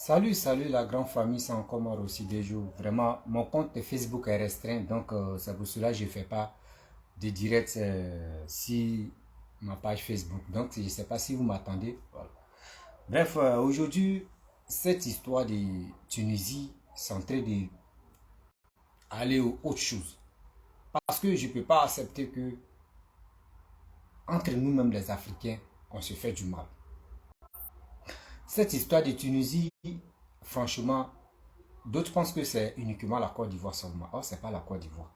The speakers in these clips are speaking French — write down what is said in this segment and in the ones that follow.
Salut la grande famille, c'est encore moi aussi des jours. Vraiment, mon compte de Facebook est restreint, donc c'est pour cela que je ne fais pas de direct sur ma page Facebook. Donc je ne sais pas si vous m'attendez. Voilà. Bref, aujourd'hui, cette histoire de Tunisie, c'est en train d'aller aux autre chose. Parce que je ne peux pas accepter que entre nous-mêmes les Africains, on se fait du mal. Cette histoire de Tunisie, franchement, d'autres pensent que c'est uniquement la Côte d'Ivoire seulement. Or, ce n'est pas la Côte d'Ivoire.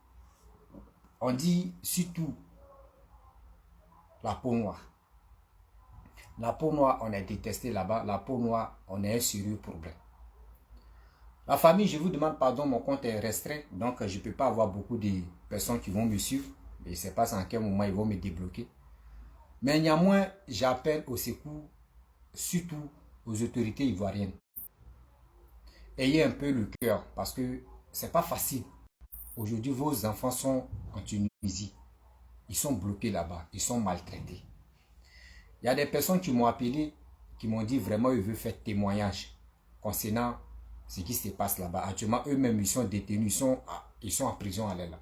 On dit surtout la peau noire. La peau noire, on est détesté là-bas. La peau noire, on est un sérieux problème. La famille, je vous demande pardon, mon compte est restreint. Donc, je ne peux pas avoir beaucoup de personnes qui vont me suivre. Je ne sais pas en quel moment ils vont me débloquer. Mais néanmoins, j'appelle au secours, surtout aux autorités ivoiriennes. Ayez un peu le cœur parce que ce n'est pas facile. Aujourd'hui, vos enfants sont en Tunisie. Ils sont bloqués là-bas. Ils sont maltraités. Il y a des personnes qui m'ont appelé, qui m'ont dit vraiment ils veulent faire témoignage concernant ce qui se passe là-bas. Actuellement, eux-mêmes, ils sont détenus. Ils sont en prison à l'aile.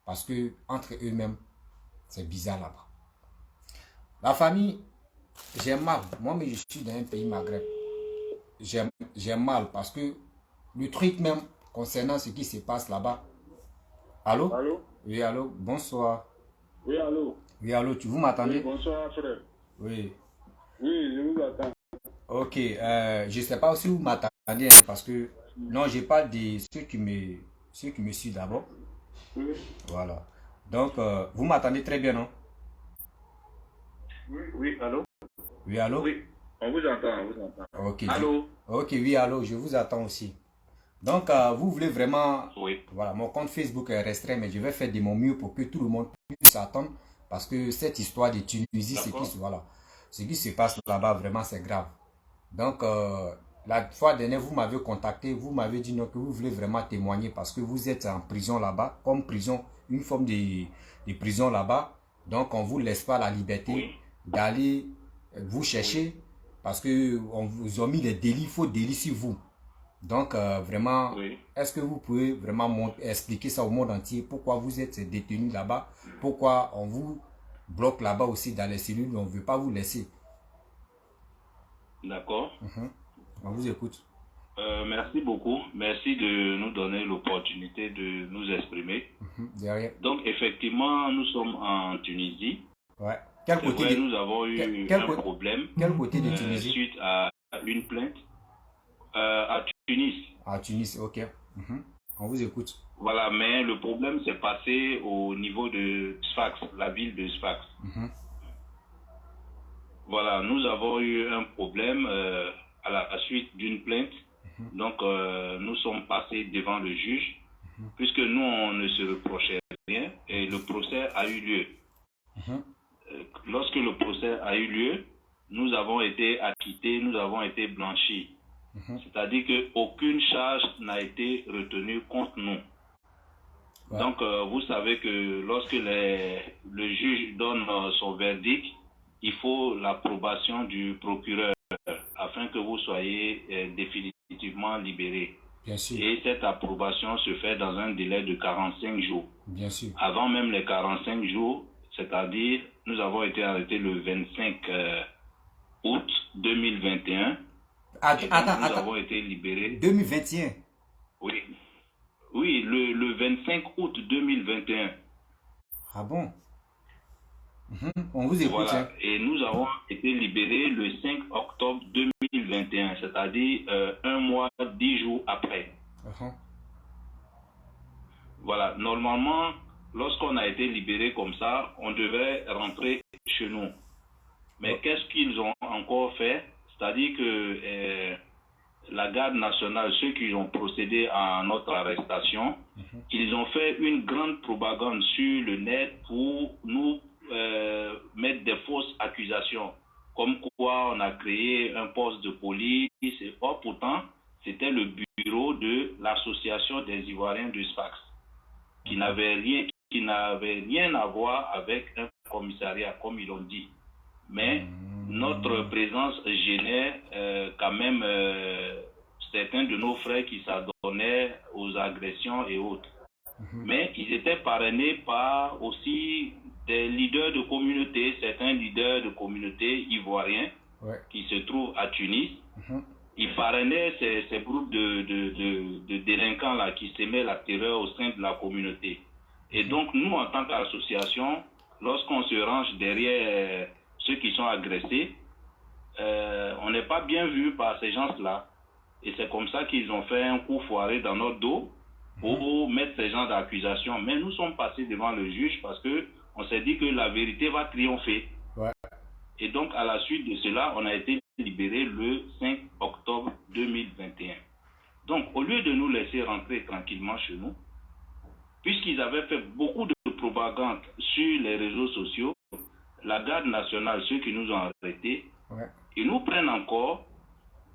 Parce que entre eux-mêmes, c'est bizarre là-bas. La famille, j'ai mal. Moi, mais je suis dans un pays Maghreb. J'ai mal parce que le truc même concernant ce qui se passe là-bas. Allô? Allô? Oui, allô, bonsoir. Oui, allô? Oui, allô, vous m'entendez? Oui, bonsoir, frère. Oui. Oui, je vous attends. Ok, je ne sais pas si vous m'attendez hein, parce que non, je parle de ceux qui me suivent d'abord. Oui, Voilà. Donc, vous m'attendez très bien, non? oui, allô? Oui, allô? Oui, on vous entend, on vous entend. Ok, Allô? ok, oui, allô, je vous attends aussi. Donc, vous voulez vraiment... Oui. Voilà, mon compte Facebook est restreint, mais je vais faire de mon mieux pour que tout le monde puisse attendre. Parce que cette histoire de Tunisie, voilà, ce qui se passe là-bas, vraiment, c'est grave. Donc, la fois dernière, vous m'avez contacté, vous m'avez dit non, que vous voulez vraiment témoigner parce que vous êtes en prison là-bas, comme prison, une forme de prison là-bas. Donc, on ne vous laisse pas la liberté d'aller vous chercher parce qu'on vous a mis les délits, faux délits sur vous. Donc, vraiment, est-ce que vous pouvez vraiment expliquer ça au monde entier, pourquoi vous êtes détenu là-bas, pourquoi on vous bloque là-bas aussi dans les cellules, on ne veut pas vous laisser. D'accord. On vous écoute. Merci beaucoup. Merci de nous donner l'opportunité de nous exprimer. Derrière. Donc, effectivement, nous sommes en Tunisie. Ouais. C'est vrai, nous avons eu un problème quel côté de Tunisie? suite à une plainte à Tunis. À Tunis, ok. On vous écoute. Voilà, mais le problème s'est passé au niveau de Sfax, la ville de Sfax. Voilà, nous avons eu un problème à la suite d'une plainte. Donc, nous sommes passés devant le juge, puisque nous, on ne se reprochait rien, et le procès a eu lieu. Lorsque le procès a eu lieu, nous avons été acquittés, nous avons été blanchis. C'est-à-dire qu'aucune charge n'a été retenue contre nous. Donc, vous savez que lorsque le juge donne son verdict, il faut l'approbation du procureur afin que vous soyez définitivement libéré. Bien sûr. Et cette approbation se fait dans un délai de 45 jours. Bien sûr. Avant même les 45 jours, c'est-à-dire nous avons été arrêtés le 25 août 2021. Attends. Nous avons été libérés. 2021. Oui. Oui, le 25 août 2021. Ah bon? On vous écoute. Voilà. Et nous avons été libérés le 5 octobre 2021, c'est-à-dire un mois, 10 jours après. Voilà. Normalement, lorsqu'on a été libérés comme ça, on devait rentrer chez nous. Mais qu'est-ce qu'ils ont encore fait? C'est-à-dire que la garde nationale, ceux qui ont procédé à notre arrestation, ils ont fait une grande propagande sur le net pour nous mettre des fausses accusations, comme quoi on a créé un poste de police. Or, pourtant, c'était le bureau de l'association des Ivoiriens de Sfax, qui n'avait rien à voir avec un commissariat, comme ils l'ont dit. Mais notre présence gênait quand même certains de nos frères qui s'adonnaient aux agressions et autres. Mais ils étaient parrainés par aussi des leaders de communauté, certains leaders de communauté ivoiriens qui se trouvent à Tunis. Ils parrainaient ces groupes de délinquants là qui semaient la terreur au sein de la communauté. Et donc nous, en tant qu'association, lorsqu'on se range derrière ceux qui sont agressés, on n'est pas bien vu par ces gens-là. Et c'est comme ça qu'ils ont fait un coup foiré dans notre dos pour mettre ces gens d'accusation. Mais nous sommes passés devant le juge parce qu'on s'est dit que la vérité va triompher. Et donc, à la suite de cela, on a été libérés le 5 octobre 2021. Donc, au lieu de nous laisser rentrer tranquillement chez nous, puisqu'ils avaient fait beaucoup de propagande sur les réseaux sociaux, la garde nationale, ceux qui nous ont arrêtés, ils nous prennent encore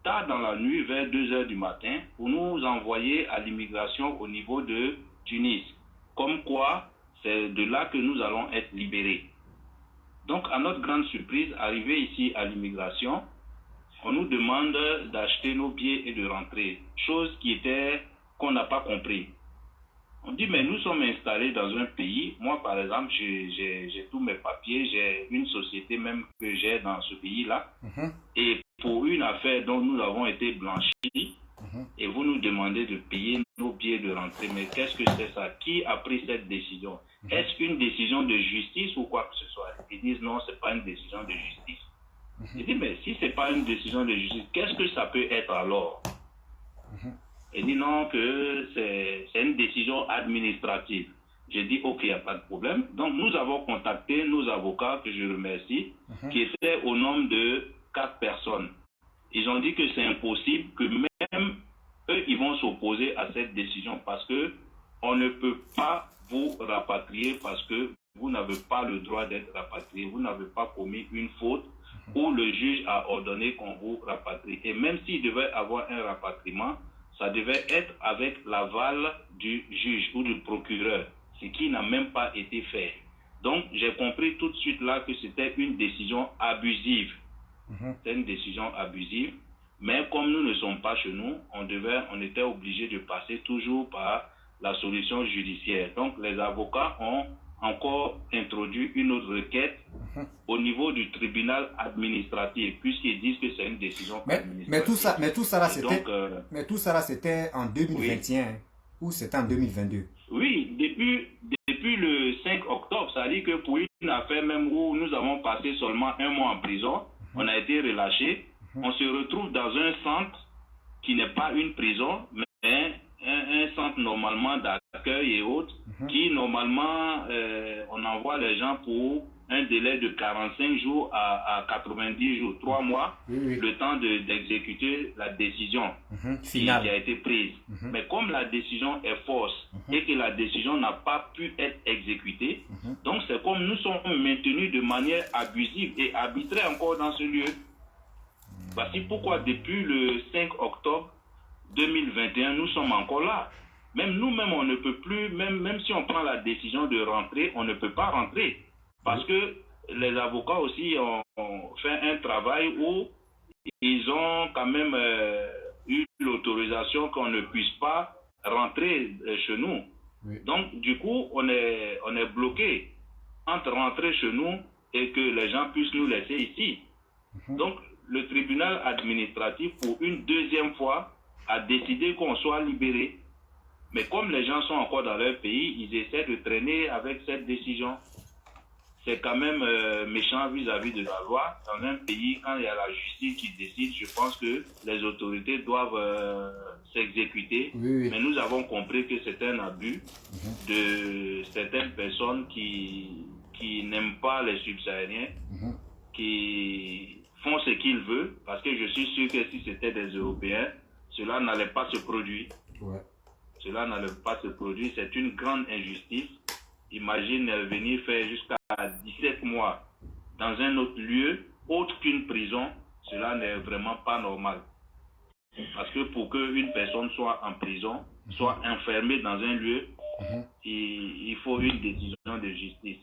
tard dans la nuit, vers 2 heures du matin, pour nous envoyer à l'immigration au niveau de Tunis. Comme quoi, c'est de là que nous allons être libérés. Donc, à notre grande surprise, arrivé ici à l'immigration, on nous demande d'acheter nos billets et de rentrer. Chose qu'on n'a pas compris. On dit, mais nous sommes installés dans un pays. Moi, par exemple, j'ai tous mes papiers. J'ai une société même que j'ai dans ce pays-là. Et pour une affaire dont nous avons été blanchis, et vous nous demandez de payer nos billets de rentrée. Mais qu'est-ce que c'est ça? Qui a pris cette décision? Est-ce une décision de justice ou quoi que ce soit? Ils disent non, ce n'est pas une décision de justice. Je dis, mais si ce n'est pas une décision de justice, qu'est-ce que ça peut être alors? Il dit non, que c'est une décision administrative. J'ai dit, ok, il n'y a pas de problème. Donc, nous avons contacté nos avocats, que je remercie, qui étaient au nombre de 4 personnes. Ils ont dit que c'est impossible, que même eux, ils vont s'opposer à cette décision parce que on ne peut pas vous rapatrier parce que vous n'avez pas le droit d'être rapatrié. Vous n'avez pas commis une faute où le juge a ordonné qu'on vous rapatrie. Et même s'il devait avoir un rapatriement, ça devait être avec l'aval du juge ou du procureur, ce qui n'a même pas été fait. Donc, j'ai compris tout de suite là que c'était une décision abusive. C'est une décision abusive. Mais comme nous ne sommes pas chez nous, on était obligé de passer toujours par la solution judiciaire. Donc, les avocats ont encore introduit une autre requête au niveau du tribunal administratif, puisqu'ils disent que c'est une décision administrative. Mais tout ça là, c'était en 2021 ou c'était en 2022? Oui, depuis le 5 octobre, ça dit que pour une affaire même où nous avons passé seulement 1 mois en prison, on a été relâché. On se retrouve dans un centre qui n'est pas une prison, mais un centre normalement d'accueil et autres, qui normalement, on envoie les gens pour un délai de 45 jours à 90 jours, 3 mois, le temps d'exécuter la décision qui a été prise. Mais comme la décision est fausse et que la décision n'a pas pu être exécutée, donc c'est comme nous sommes maintenus de manière abusive et arbitraire encore dans ce lieu. Voici pourquoi depuis le 5 octobre 2021, nous sommes encore là. Même nous-mêmes, on ne peut plus, même si on prend la décision de rentrer, on ne peut pas rentrer. Parce que les avocats aussi ont fait un travail où ils ont quand même eu l'autorisation qu'on ne puisse pas rentrer chez nous. Donc, du coup, on est bloqué entre rentrer chez nous et que les gens puissent nous laisser ici. Donc, le tribunal administratif, pour une deuxième fois, a décidé qu'on soit libéré. Mais comme les gens sont encore dans leur pays, ils essaient de traîner avec cette décision. C'est quand même méchant vis-à-vis de la loi. Dans un pays, quand il y a la justice qui décide, je pense que les autorités doivent s'exécuter. Mais nous avons compris que c'est un abus de certaines personnes qui n'aiment pas les subsahariens, qui font ce qu'ils veulent, parce que je suis sûr que si c'était des Européens, cela n'allait pas se produire. Cela n'allait pas se produire. C'est une grande injustice. Imagine venir faire jusqu'à 17 mois dans un autre lieu, autre qu'une prison. Cela n'est vraiment pas normal. Parce que pour qu'une personne soit en prison, soit enfermée dans un lieu, il faut une décision de justice.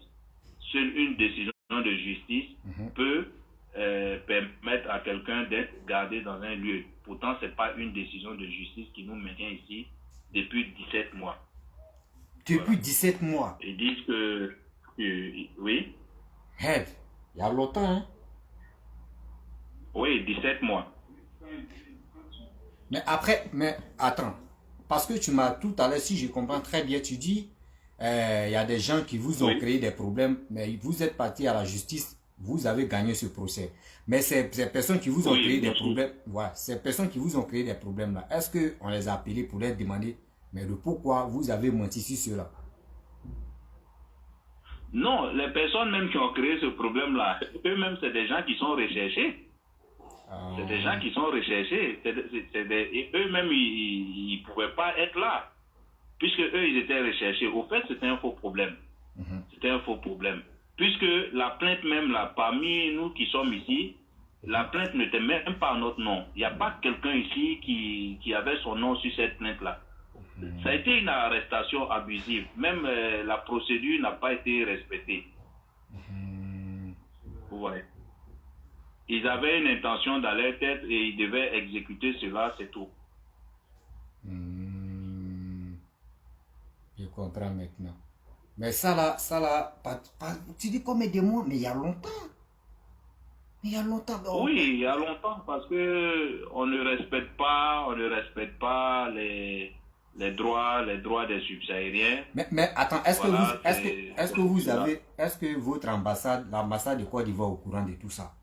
Seule une décision de justice peut permettre à quelqu'un d'être gardé dans un lieu. Pourtant, ce n'est pas une décision de justice qui nous maintient ici depuis 17 mois. Depuis Voilà. 17 mois. Ils disent que oui, Hey, il y a longtemps, hein? oui, 17 mois. Mais après, mais attends. Parce que tu m'as tout à l'heure, si je comprends très bien, tu dis, il y a des gens qui vous ont Oui. créé des problèmes, mais vous êtes parti à la justice, vous avez gagné ce procès. Mais ces personnes qui vous ont Oui, créé des bien sûr. problèmes, voilà, ces personnes qui vous ont créé des problèmes là, est-ce qu'on les a appelés pour leur demander, mais le pourquoi vous avez menti sur cela? Non, les personnes même qui ont créé ce problème-là, eux-mêmes, c'est des gens qui sont recherchés. C'est des gens qui sont recherchés. Et eux-mêmes, ils ne pouvaient pas être là. Puisque eux, ils étaient recherchés. Au fait, c'était un faux problème. C'était un faux problème. Puisque la plainte même, là, parmi nous qui sommes ici, la plainte n'était même pas notre nom. Il n'y a pas quelqu'un ici qui avait son nom sur cette plainte-là. Ça a été une arrestation abusive. Même la procédure n'a pas été respectée. Vous voyez. Ils avaient une intention dans leur tête et ils devaient exécuter cela, c'est tout. Je comprends maintenant. Mais ça là, tu dis combien de mois, mais il y a longtemps. Mais il y a longtemps. Donc. Oui, il y a longtemps parce que on ne respecte pas les droits des subsahariens. Mais attends, est-ce Voilà, que vous avez, est-ce que votre ambassade, l'ambassade de Côte d'Ivoire est au courant de tout ça?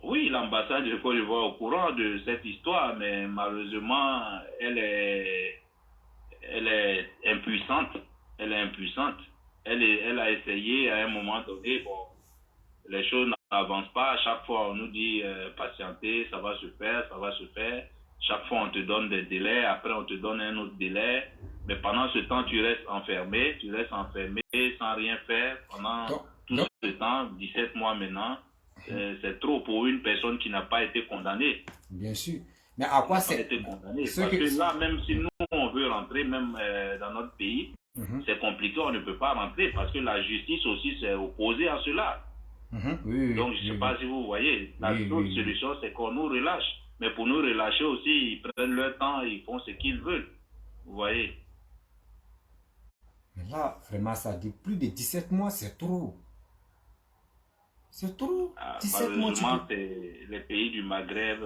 Oui, l'ambassade de Côte d'Ivoire est au courant de cette histoire, mais malheureusement, elle est impuissante. Elle est impuissante. Elle a essayé à un moment donné, bon, les choses n'avancent pas. À chaque fois, on nous dit patienter, ça va se faire, ça va se faire. Chaque fois, on te donne des délais, après, on te donne un autre délai. Mais pendant ce temps, tu restes enfermé sans rien faire pendant tout ce temps, 17 mois maintenant. C'est trop pour une personne qui n'a pas été condamnée. Bien sûr. Mais à quoi c'est condamné? Parce que là, même si nous, on veut rentrer, même dans notre pays, c'est compliqué, on ne peut pas rentrer parce que la justice aussi s'est opposée à cela. Oui, donc, je ne sais pas si vous voyez. La seule solution, c'est qu'on nous relâche. Mais pour nous relâcher aussi, ils prennent leur temps, ils font ce qu'ils veulent. Vous voyez. Mais là, vraiment, ça dit plus de 17 mois, c'est trop. C'est trop. 17 mois, les pays du Maghreb,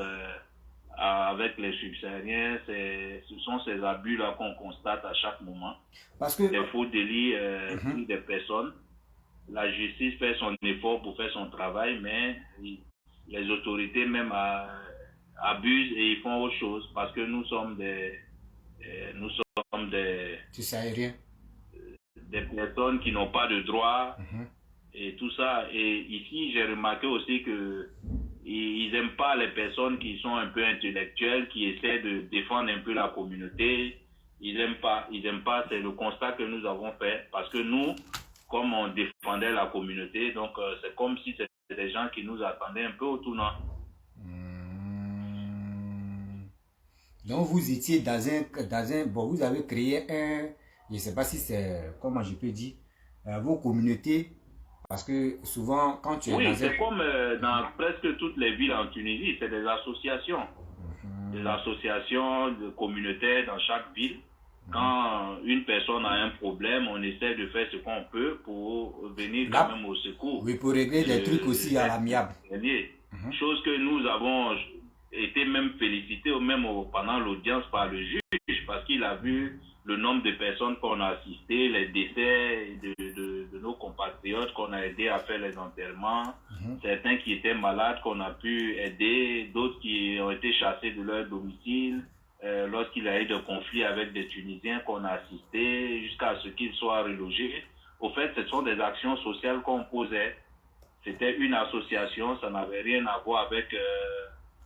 avec les subsahariens, ce sont ces abus-là qu'on constate à chaque moment. Parce que des faux délits sur des personnes. La justice fait son effort pour faire son travail, mais les autorités même abusent et ils font autre chose parce que nous sommes des personnes qui n'ont pas de droit et tout ça. Et ici, j'ai remarqué aussi que ils n'aiment pas les personnes qui sont un peu intellectuelles, qui essaient de défendre un peu la communauté. Ils n'aiment pas, c'est le constat que nous avons fait parce que nous, comme on défendait la communauté, donc c'est comme si c'était des gens qui nous attendaient un peu au tournant. Donc vous étiez dans un bon, vous avez créé un, je ne sais pas si c'est, comment je peux dire, vos communautés, parce que souvent quand tu es oui, c'est comme dans presque toutes les villes en Tunisie, c'est des associations. Des associations de communautaires dans chaque ville. Quand une personne a un problème, on essaie de faire ce qu'on peut pour venir quand même au secours. Oui, pour régler des trucs aussi à l'amiable. Chose que nous avons été même félicités même pendant l'audience par le juge parce qu'il a vu le nombre de personnes qu'on a assistées, les décès de nos compatriotes qu'on a aidés à faire les enterrements, certains qui étaient malades qu'on a pu aider, d'autres qui ont été chassés de leur domicile. Lorsqu'il y a eu des conflits avec des Tunisiens qu'on a assistés jusqu'à ce qu'ils soient relogés. Au fait, ce sont des actions sociales qu'on posait. C'était une association, ça n'avait rien à voir avec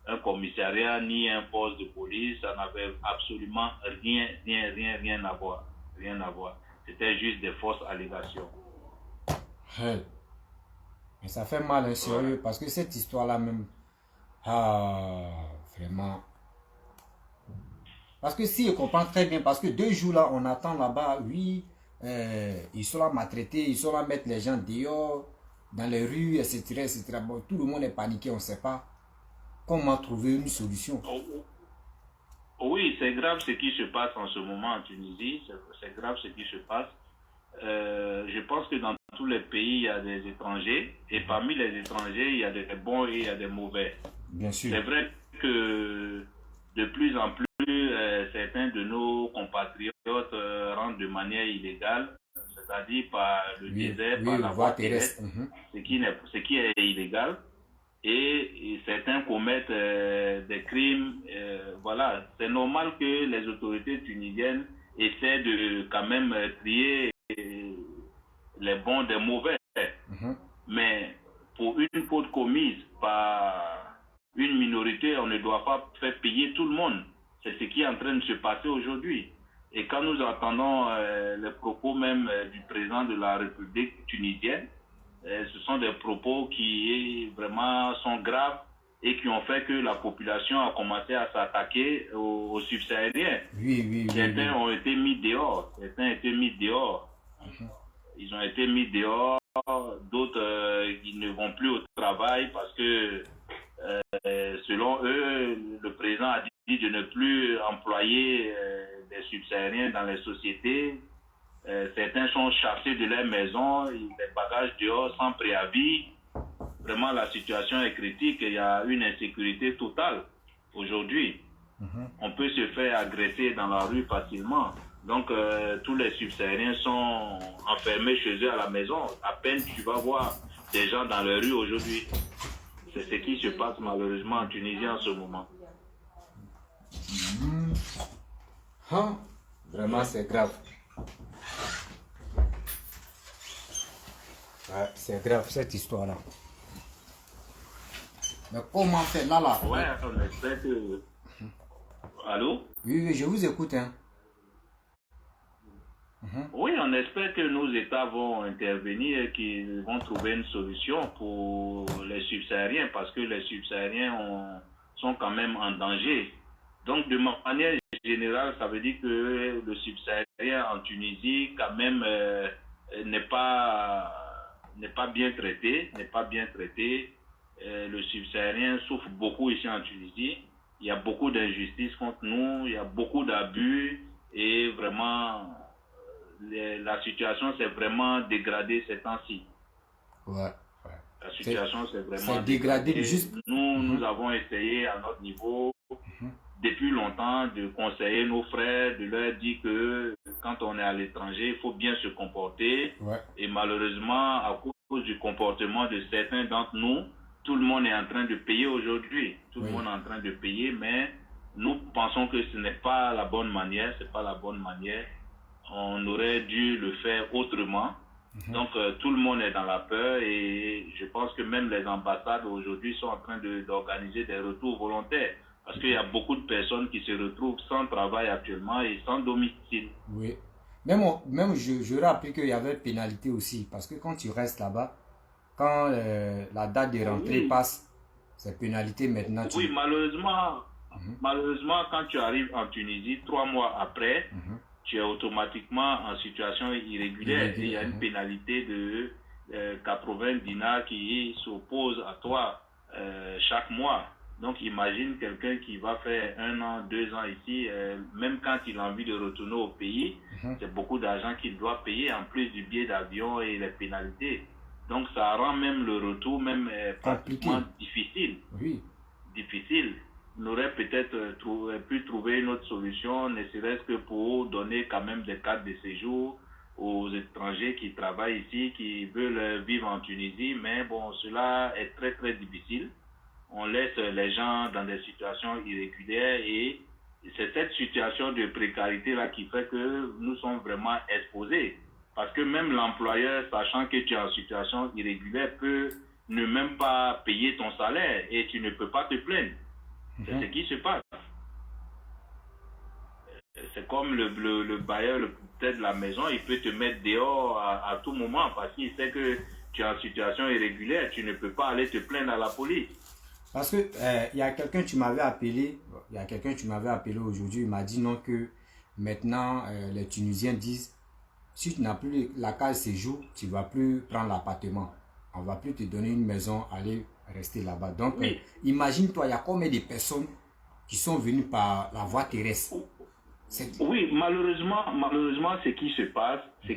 un commissariat ni un poste de police. Ça n'avait absolument rien à voir. Rien à voir. C'était juste des fausses allégations. Hey. Mais ça fait mal, hein, sérieux, parce que cette histoire-là même, vraiment... Parce que si je comprends très bien, parce que 2 jours là, on attend là-bas, oui, ils sont là maltraités, ils sont là mettre les gens dehors. dans les rues, etc., etc. Bon, tout le monde est paniqué, on ne sait pas comment trouver une solution. Oui, c'est grave ce qui se passe en ce moment en Tunisie, c'est grave ce qui se passe. Je pense que dans tous les pays, il y a des étrangers, et parmi les étrangers, il y a des bons et il y a des mauvais. Bien sûr. C'est vrai que de plus en plus, certains de nos compatriotes rentrent de manière illégale, c'est-à-dire par le désert, par la voie terrestre, ce qui est illégal. Et certains commettent des crimes. Voilà, c'est normal que les autorités tunisiennes essaient de quand même trier les bons des mauvais. Mais pour une faute commise par une minorité, on ne doit pas faire payer tout le monde. C'est ce qui est en train de se passer aujourd'hui. Et quand nous entendons les propos même du président de la République tunisienne, ce sont des propos qui vraiment sont graves et qui ont fait que la population a commencé à s'attaquer aux subsahariens. Certains ont été mis dehors. Ils ont été mis dehors. D'autres, ils ne vont plus au travail parce que, selon eux, le président a dit de ne plus employer des subsahariens dans les sociétés. Certains sont chassés de leur maison, les bagages dehors sans préavis. Vraiment, la situation est critique. Il y a une insécurité totale aujourd'hui. On peut se faire agresser dans la rue facilement. Donc, tous les subsahariens sont enfermés chez eux à la maison. À peine tu vas voir des gens dans la rue aujourd'hui. C'est ce qui se passe malheureusement en Tunisie en ce moment. Vraiment, c'est grave. Ouais, c'est grave cette histoire-là. Mais comment faire là? Ouais, on espère que... Allô? Oui, je vous écoute. Oui, on espère que nos États vont intervenir et qu'ils vont trouver une solution pour les subsahariens parce que les subsahariens sont quand même en danger. Donc, de manière générale, ça veut dire que le subsaharien en Tunisie, quand même, n'est pas bien traité, le subsaharien souffre beaucoup ici en Tunisie. Il y a beaucoup d'injustices contre nous, il y a beaucoup d'abus et vraiment, la situation s'est vraiment dégradée ces temps-ci. La situation s'est vraiment dégradée. Nous avons essayé à notre niveau depuis longtemps de conseiller nos frères, de leur dire que quand on est à l'étranger, il faut bien se comporter. Et malheureusement, à cause du comportement de certains d'entre nous, tout le monde est en train de payer aujourd'hui. Tout le monde est en train de payer, mais nous pensons que ce n'est pas la bonne manière. C'est pas la bonne manière. On aurait dû le faire autrement. Donc, tout le monde est dans la peur et je pense que même les ambassades aujourd'hui sont en train d'organiser des retours volontaires. Parce qu'il y a beaucoup de personnes qui se retrouvent sans travail actuellement et sans domicile. Oui. Même je rappelle qu'il y avait pénalité aussi. Parce que quand tu restes là-bas, quand la date de rentrée passe, c'est pénalité maintenant. Oui, malheureusement, quand tu arrives en Tunisie, 3 mois après, tu es automatiquement en situation irrégulière. Il y a une pénalité de 80 dinars qui s'oppose à toi chaque mois. Donc imagine quelqu'un qui va faire 1 an, 2 ans ici, même quand il a envie de retourner au pays, c'est beaucoup d'argent qu'il doit payer en plus du billet d'avion et les pénalités. Donc ça rend même le retour pratiquement difficile. Difficile. On aurait peut-être pu trouver une autre solution, ne serait-ce que pour donner quand même des cartes de séjour aux étrangers qui travaillent ici, qui veulent vivre en Tunisie, mais bon, cela est très très difficile. On laisse les gens dans des situations irrégulières et c'est cette situation de précarité-là qui fait que nous sommes vraiment exposés. Parce que même l'employeur, sachant que tu es en situation irrégulière, peut ne même pas payer ton salaire et tu ne peux pas te plaindre. C'est ce qui se passe. C'est comme le bailleur, le propriétaire de la maison, il peut te mettre dehors à tout moment parce qu'il sait que tu es en situation irrégulière. Tu ne peux pas aller te plaindre à la police. Parce que il y a quelqu'un qui m'avait appelé, aujourd'hui, il m'a dit non que maintenant les Tunisiens disent si tu n'as plus la case séjour, tu ne vas plus prendre l'appartement on va plus te donner une maison, aller rester là-bas. Donc, Oui. imagine-toi, il y a combien de personnes qui sont venues par la voie terrestre. Oui, malheureusement, ce qui se passe, c'est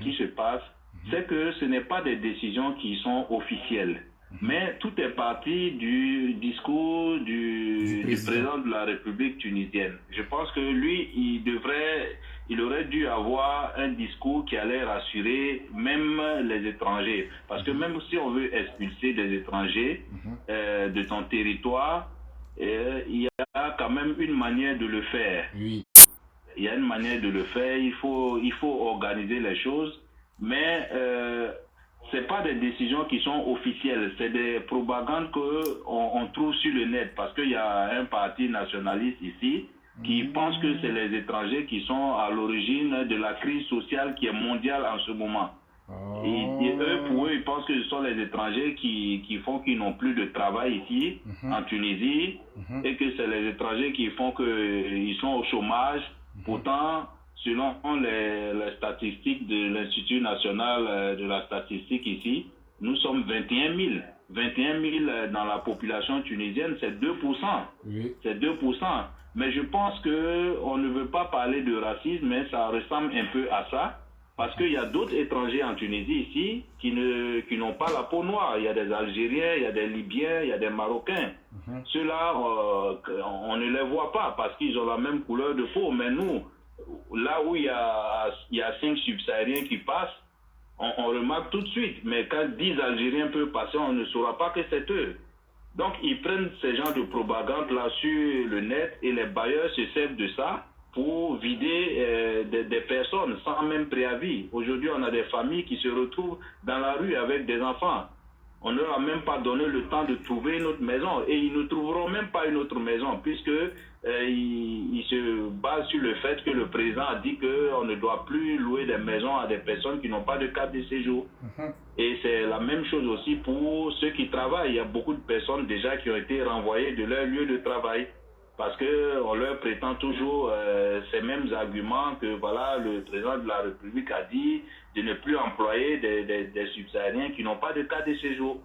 que ce n'est pas des décisions qui sont officielles. Mais tout est parti du discours du président de la République tunisienne. Je pense que lui, il aurait dû avoir un discours qui allait rassurer même les étrangers. Parce que même si on veut expulser des étrangers de ton territoire, il y a quand même une manière de le faire. Oui. Il y a une manière de le faire, il faut organiser les choses, mais ce n'est pas des décisions qui sont officielles, c'est des propagandes qu'on trouve sur le net, parce qu'il y a un parti nationaliste ici qui pense que c'est les étrangers qui sont à l'origine de la crise sociale qui est mondiale en ce moment. Et eux, pour eux, ils pensent que ce sont les étrangers qui font qu'ils n'ont plus de travail ici, en Tunisie, et que c'est les étrangers qui font qu'ils sont au chômage. Pourtant, selon les statistiques de l'Institut national de la statistique ici, nous sommes 21 000. 21 000 dans la population tunisienne, c'est 2%. Oui. C'est 2%. Mais je pense qu'on ne veut pas parler de racisme, mais ça ressemble un peu à ça. Parce qu'il y a d'autres étrangers en Tunisie ici qui n'ont pas la peau noire. Il y a des Algériens, il y a des Libyens, il y a des Marocains. Ceux-là, on ne les voit pas parce qu'ils ont la même couleur de peau. Mais nous, là où il y a 5 subsahariens qui passent, on remarque tout de suite. Mais quand 10 Algériens peuvent passer, on ne saura pas que c'est eux. Donc, ils prennent ces genres de propagande là sur le net et les bailleurs se servent de ça pour vider des personnes sans même préavis. Aujourd'hui, on a des familles qui se retrouvent dans la rue avec des enfants. On ne leur a même pas donné le temps de trouver une autre maison. Et ils ne trouveront même pas une autre maison puisque ils se basent sur le fait que le président a dit qu'on ne doit plus louer des maisons à des personnes qui n'ont pas de carte de séjour. Et c'est la même chose aussi pour ceux qui travaillent. Il y a beaucoup de personnes déjà qui ont été renvoyées de leur lieu de travail. Parce qu'on leur prétend toujours ces mêmes arguments que voilà, le président de la République a dit de ne plus employer des subsahariens qui n'ont pas de carte de séjour.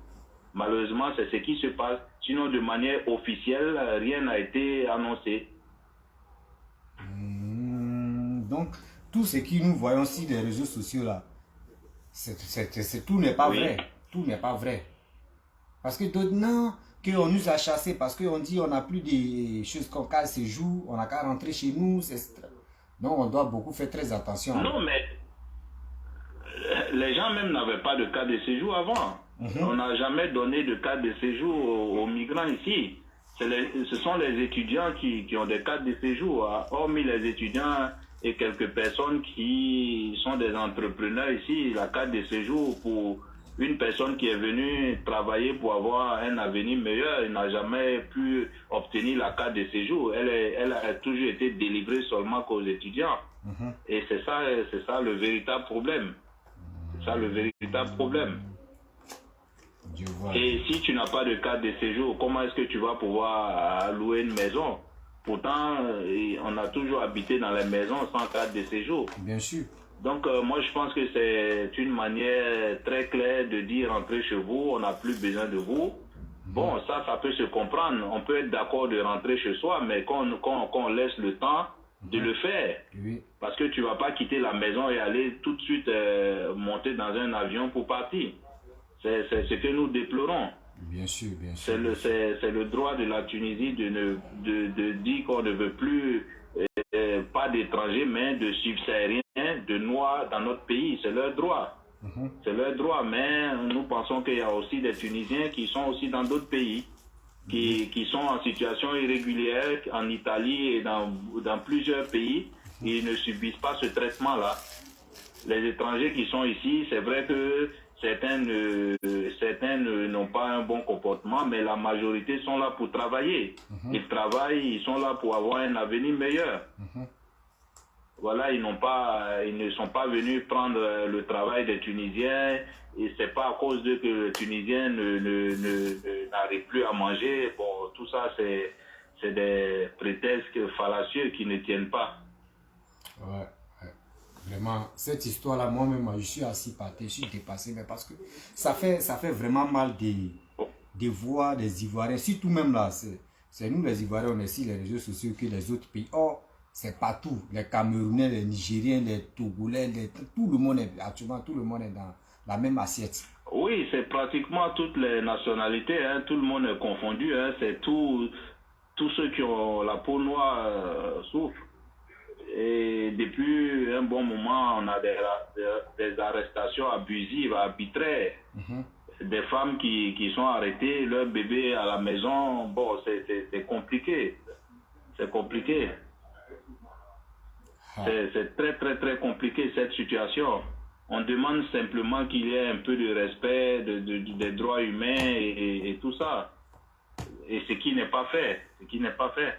Malheureusement, c'est ce qui se passe. Sinon, de manière officielle, rien n'a été annoncé. Donc, tout ce que nous voyons sur les réseaux sociaux là, tout n'est pas vrai. Tout n'est pas vrai. Parce que d'autres, non, qu'on nous a chassés parce qu'on dit on n'a plus de choses comme carte de séjour, on n'a qu'à rentrer chez nous. Donc on doit beaucoup faire très attention. Non, mais les gens même n'avaient pas de carte de séjour avant. On n'a jamais donné de carte de séjour aux migrants ici. Ce sont les étudiants qui ont des cartes de séjour, hormis les étudiants et quelques personnes qui sont des entrepreneurs ici. La carte de séjour pour une personne qui est venue travailler pour avoir un avenir meilleur, elle n'a jamais pu obtenir la carte de séjour. Elle a toujours été délivrée seulement qu'aux étudiants. Et c'est ça le véritable problème. C'est ça le véritable problème. Et si tu n'as pas de carte de séjour, comment est-ce que tu vas pouvoir louer une maison? Pourtant, on a toujours habité dans les maisons sans carte de séjour. Bien sûr. Donc, moi, je pense que c'est une manière très claire de dire rentrez chez vous, on n'a plus besoin de vous. Bon, ça peut se comprendre. On peut être d'accord de rentrer chez soi, mais qu'on laisse le temps de le faire. Oui. Parce que tu ne vas pas quitter la maison et aller tout de suite monter dans un avion pour partir. C'est ce que nous déplorons. Bien sûr, bien sûr. C'est le droit de la Tunisie de dire qu'on ne veut plus pas d'étrangers, mais de subsahariens, de noirs dans notre pays. C'est leur droit. C'est leur droit, mais nous pensons qu'il y a aussi des Tunisiens qui sont aussi dans d'autres pays, qui sont en situation irrégulière, en Italie et dans plusieurs pays. Ils ne subissent pas ce traitement-là. Les étrangers qui sont ici, c'est vrai que certains n'ont pas un bon comportement, mais la majorité sont là pour travailler. Ils travaillent, ils sont là pour avoir un avenir meilleur. Voilà, ils ne sont pas venus prendre le travail des Tunisiens, et c'est pas à cause d'eux que les Tunisiens n'arrivent plus à manger. Bon, tout ça, c'est des prétextes fallacieux qui ne tiennent pas. Ouais. Vraiment, cette histoire-là, moi-même, je suis assis par terre, je suis dépassé, mais parce que ça fait vraiment mal de voir des Ivoiriens, surtout même là, c'est nous les Ivoiriens, on est sur les réseaux sociaux que les autres pays. Or, c'est partout, les Camerounais, les Nigériens, les Togolais, tout le monde est, actuellement, tout le monde est dans la même assiette. Oui, c'est pratiquement toutes les nationalités, hein, tout le monde est confondu, hein, c'est tous ceux qui ont la peau noire souffrent. Et depuis un bon moment, on a des arrestations abusives, arbitraires. Des femmes qui sont arrêtées, leur bébé à la maison. Bon, c'est compliqué. C'est compliqué. C'est très, très, très compliqué cette situation. On demande simplement qu'il y ait un peu de respect des droits humains et tout ça. Et ce qui n'est pas fait. Ce qui n'est pas fait.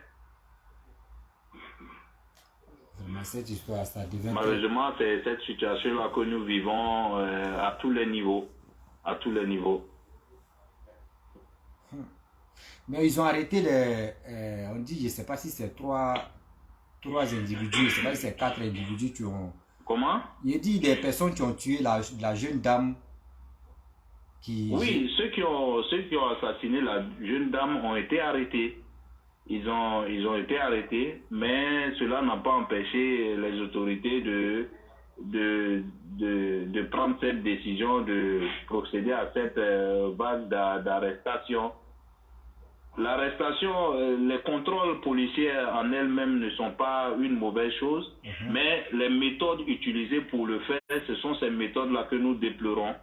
Cette histoire, ça devient... Malheureusement, c'est cette situation-là que nous vivons à tous les niveaux. À tous les niveaux. Mais ils ont arrêté on dit, je ne sais pas si c'est trois individus, je ne sais pas si c'est 4 individus qui ont... Comment? Il dit des personnes qui ont tué la jeune dame qui... Oui, ceux qui ont assassiné la jeune dame ont été arrêtés. Ils ont été arrêtés, mais cela n'a pas empêché les autorités de prendre cette décision, de procéder à cette vague d'arrestation. L'arrestation, les contrôles policiers en elles-mêmes ne sont pas une mauvaise chose, mais les méthodes utilisées pour le faire, ce sont ces méthodes-là que nous déplorons.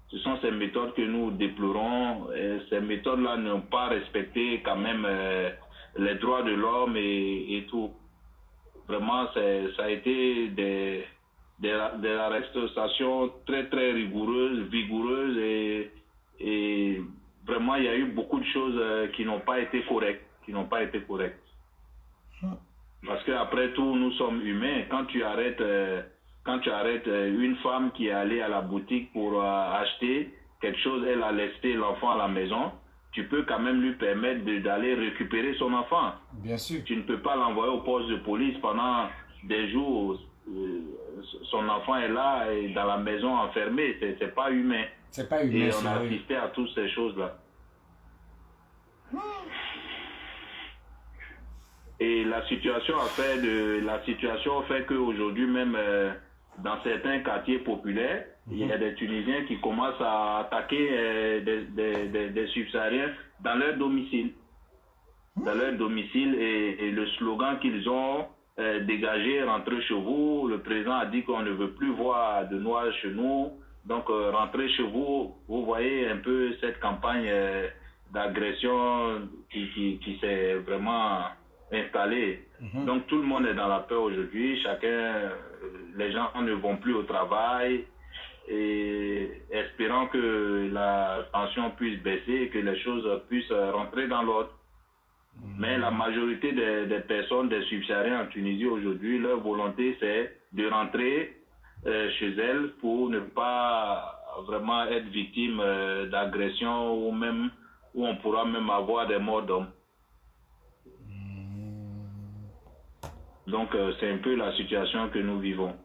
Ce sont ces méthodes que nous déplorons. Et ces méthodes-là n'ont pas respecté quand même les droits de l'homme et tout. Vraiment, ça a été des arrestations très, très rigoureuses, vigoureuses et vraiment, il y a eu beaucoup de choses qui n'ont pas été correctes. Parce qu'après tout, nous sommes humains. Quand tu arrêtes une femme qui est allée à la boutique pour acheter quelque chose, elle a laissé l'enfant à la maison, tu peux quand même lui permettre d'aller récupérer son enfant. Bien sûr. Tu ne peux pas l'envoyer au poste de police pendant des jours. Son enfant est là et dans la maison enfermé. C'est pas humain. C'est pas humain. Et on a assisté à toutes ces choses-là. Et la situation fait qu'aujourd'hui même dans certains quartiers populaires, il y a des Tunisiens qui commencent à attaquer des subsahariens dans leur domicile. Et le slogan qu'ils ont dégagé, rentrez chez vous, le président a dit qu'on ne veut plus voir de noirs chez nous, donc rentrez chez vous. Vous voyez un peu cette campagne d'agression qui s'est vraiment installée. Donc tout le monde est dans la peur aujourd'hui, les gens ne vont plus au travail et espérant que la tension puisse baisser et que les choses puissent rentrer dans l'ordre. Mais la majorité des personnes, des subsahariens en Tunisie aujourd'hui, leur volonté c'est de rentrer chez elles pour ne pas vraiment être victime d'agression où on pourra même avoir des morts d'hommes. Donc c'est un peu la situation que nous vivons.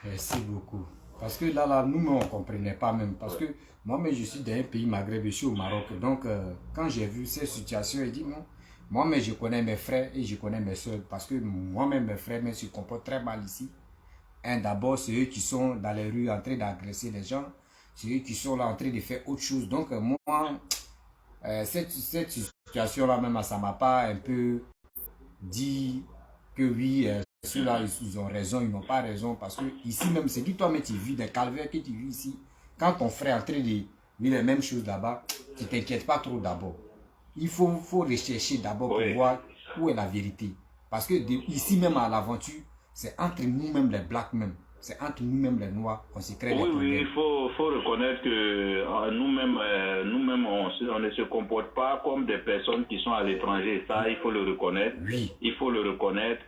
Merci beaucoup. Parce que là, nous, on ne comprenait pas même. Parce que moi-même, je suis dans un pays maghrébin, je suis au Maroc. Donc, quand j'ai vu cette situation, j'ai dit, moi-même, je connais mes frères et je connais mes soeurs. Parce que moi-même, mes frères se comportent très mal ici. D'abord, c'est eux qui sont dans les rues en train d'agresser les gens. C'est eux qui sont là en train de faire autre chose. Donc, moi, cette situation-là, même, ça ne m'a pas un peu dit que oui, ceux-là, ils ont raison, ils n'ont pas raison. Parce que ici même, c'est dit toi-même, tu vis des calvaires que tu vis ici. Quand ton frère est en train de vivre les mêmes choses là-bas, tu ne t'inquiètes pas trop d'abord. Il faut rechercher d'abord pour voir où est la vérité. Parce que ici même à l'aventure, c'est entre nous-mêmes les blacks même. C'est entre nous-mêmes les noirs qu'on se crée des problèmes. Oui, il faut reconnaître que nous-mêmes, on ne se comporte pas comme des personnes qui sont à l'étranger. Ça, il faut le reconnaître. Oui. Il faut le reconnaître.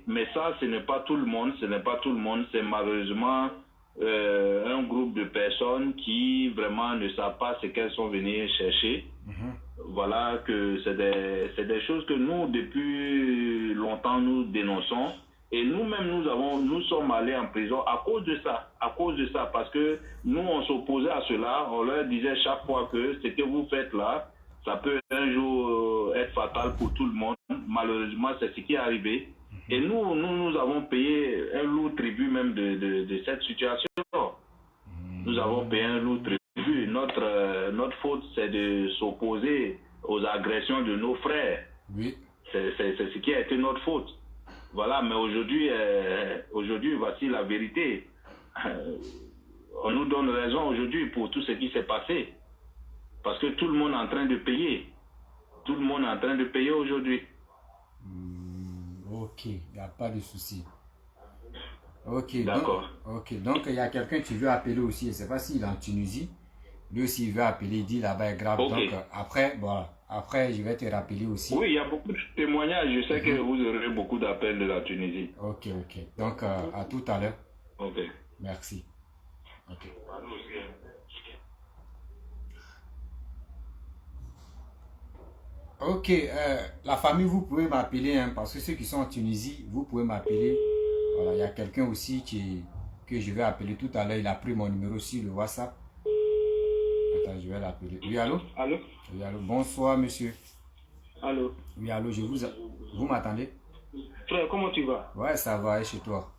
Mais ça, ce n'est pas tout le monde. C'est malheureusement un groupe de personnes qui vraiment ne savent pas ce qu'elles sont venues chercher. Voilà que c'est des choses que nous, depuis longtemps, nous dénonçons. Et nous-mêmes, nous sommes allés en prison à cause de ça. Parce que nous, on s'opposait à cela. On leur disait chaque fois que ce que vous faites là, ça peut un jour être fatal pour tout le monde. Malheureusement, c'est ce qui est arrivé. Et nous avons payé un lourd tribut même de cette situation. Nous avons payé un lourd tribut. Notre faute, c'est de s'opposer aux agressions de nos frères. Oui. C'est ce qui a été notre faute. Voilà, mais aujourd'hui, voici la vérité. On nous donne raison aujourd'hui pour tout ce qui s'est passé. Parce que tout le monde est en train de payer. Tout le monde est en train de payer aujourd'hui. Ok, il n'y a pas de souci. Ok, d'accord. Donc il y a quelqu'un qui veut appeler aussi. Je ne sais pas s'il est en Tunisie. Lui aussi, il veut appeler, il dit là-bas est grave. Okay. Donc après, je vais te rappeler aussi. Oui, il y a beaucoup de témoignages. Je sais que vous aurez beaucoup d'appels de la Tunisie. Ok. Donc, à tout à l'heure. Ok. Merci. Ok. Ok, la famille, vous pouvez m'appeler, hein, parce que ceux qui sont en Tunisie, vous pouvez m'appeler. Voilà, il y a quelqu'un aussi que je vais appeler tout à l'heure. Il a pris mon numéro sur le WhatsApp. Attends, je vais l'appeler. Oui, allô? Allô? Oui, allô. Bonsoir, monsieur. Allô? Oui, allô, vous m'attendez? Frère, comment tu vas? Ouais, ça va, et chez toi?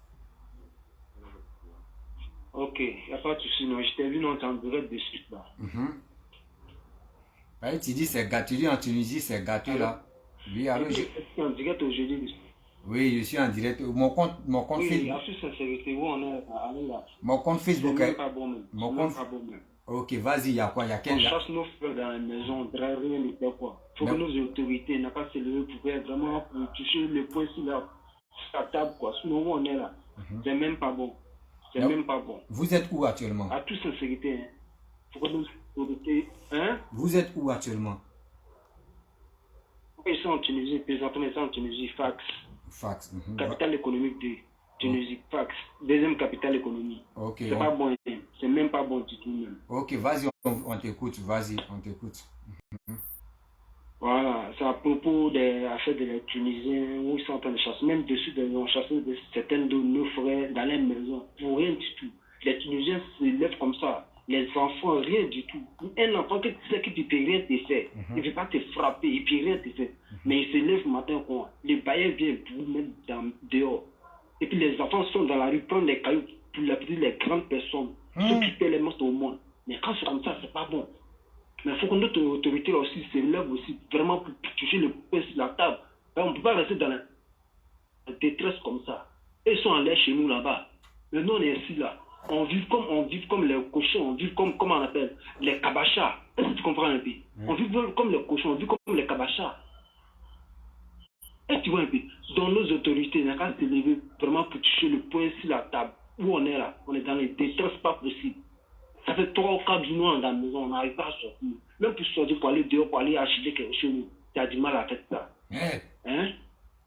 Ok, il n'y a pas de souci, non. Je t'ai vu dans ton direct de suite, là. Tu dis c'est gâteau, tu dis en Tunisie, c'est gâteau, là. Oui, allô, Je suis en direct aujourd'hui. Oui, je suis en direct. Mon compte Oui, Facebook. à toute sincérité, où on est là. Mon compte Facebook. C'est même pas bon, même. Mon C'est compte... même pas bon, même. Ok, vas-y, il y a quoi? Il y a On quel... chasse nos frères dans la maison, rien n'était quoi. Faut que nos autorités n'aient pas se lever pour vraiment pour toucher le point sur la table, quoi. Sinon, où on est là, c'est même pas bon. C'est même pas bon. Vous êtes où actuellement? À toute sincérité, hein. Faut que nos autorités, hein? Vous êtes où actuellement? Ils sont en Tunisie, présentement ils sont en Tunisie, Fax. Capitale économique de Tunisie, Fax. Deuxième capitale économique. Ok. C'est pas bon, c'est même pas bon du tout même. Ok, vas-y, on t'écoute, vas-y, on t'écoute. Voilà, c'est à propos des affaires des Tunisiens où ils sont en train de chasser. Même dessus, ils ont chassé certains de nos frères dans les maisons. Pour rien du tout. Les Tunisiens se lèvent comme ça. Les enfants, rien du tout. Un enfant qui sait que tu ne peux rien te faire. Il ne veut pas te frapper, il ne peut rien te faire. Mais il se lève le matin, quoi. Les bailleurs viennent pour vous mettre dehors. Et puis les enfants sont dans la rue, prendre les cailloux pour les grandes personnes. Ceux qui paient les monstres au moins. Mais quand c'est comme ça, c'est pas bon. Mais il faut que notre autorité aussi se lève aussi vraiment pour toucher le pain sur la table. On ne peut pas rester dans la détresse comme ça. Et ils sont allés chez nous là-bas. Mais nous, on est ici là. On vit comme les cochons, on vit comme, comment on appelle, les cabachas. Est-ce que tu comprends un peu? On vit comme les cochons, on vit comme les cabachas. Et tu vois un peu, dans nos autorités, il n'y a qu'à se lever vraiment pour toucher le point sur la table. Où on est là, on est dans les détresses pas possible. Ça fait 3 ou 4 jours dans la maison, on n'arrive pas à sortir. Même pour sortir, pour aller dehors, pour aller acheter quelque chose, tu as du mal à faire ça. Hein?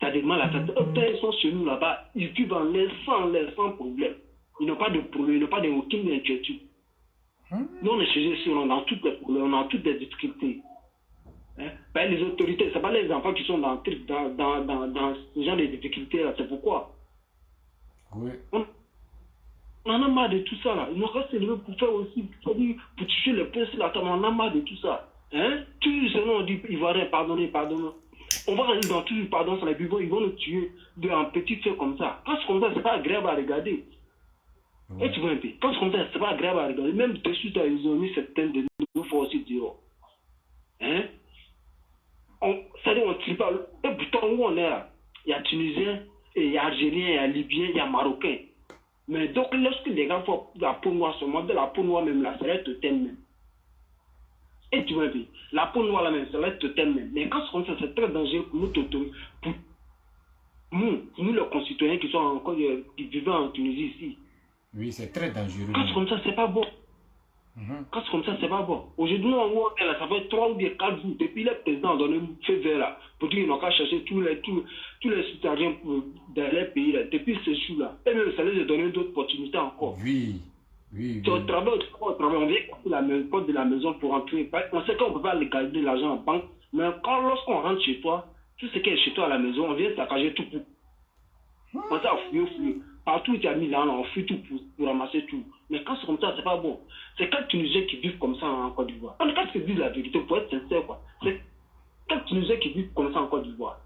Tu as du mal à faire ça. Ils sont chez nous là-bas, ils vivent en l'air sans problème. Ils n'ont pas de problème, ils n'ont pas aucune inquiétude. Nous, on est chez eux ici, on a toutes les problèmes, on a toutes les difficultés. Hein? Ben, les autorités, ce n'est pas les enfants qui sont dans ce genre de difficultés-là, c'est pourquoi. Oui. On en a marre de tout ça là. Ils n'ont qu'à se lever pour faire aussi, pour toucher le pain sur la table. On en a marre de tout ça. Hein? Tout ce nom, on dit Ivoirien, pardonnez. On va aller dans tout le pardon sur les bureaux, ils vont nous tuer en petits feux comme ça. Quand c'est comme ça, c'est pas agréable à regarder. Et tu vois un peu. Quand c'est comme ça, c'est pas agréable à regarder. Même dessus, ils ont mis certaines de nos forces dehors. Hein? C'est-à-dire, on ne tire pas. Et pourtant, où on est là, il y a Tunisiens, il y a Algériens, il y a Libyens, il y a Marocains. Mais donc, lorsque les gens font la peau noire, seulement de la peau noire même là, ça va être totem même. Et tu vois un peu, la peau noire là même, ça va être totem même. Mais quand c'est comme ça, c'est très dangereux pour nous les concitoyens qui sont encore, qui vivent en Tunisie ici. Oui, c'est très dangereux. Quand c'est comme ça, c'est pas bon. Quand c'est comme ça, c'est pas bon. Aujourd'hui, ça fait 3 ou 4 jours depuis le président a donné un feu vert là, pour dire qu'ils n'ont qu'à chercher tous les citoyens dans les pays là, depuis ce jour-là. Et même ça les a donné d'autres opportunités encore. Oui. Au travail, on vient la porte de la maison pour entrer. On sait qu'on ne peut pas légaliser l'argent en banque, mais lorsqu'on rentre chez toi, tout ce qui est chez toi à la maison, on vient saccager tout. On ça fouiller. Partout où tu as mis là, on fuit tout pour ramasser tout. Mais quand c'est comme ça, c'est pas bon. C'est quelques Tunisiens qui vivent comme ça en Côte d'Ivoire. Quand ils disent la vérité, pour être sincère, quoi. C'est quelques Tunisiens qui vivent comme ça en Côte d'Ivoire.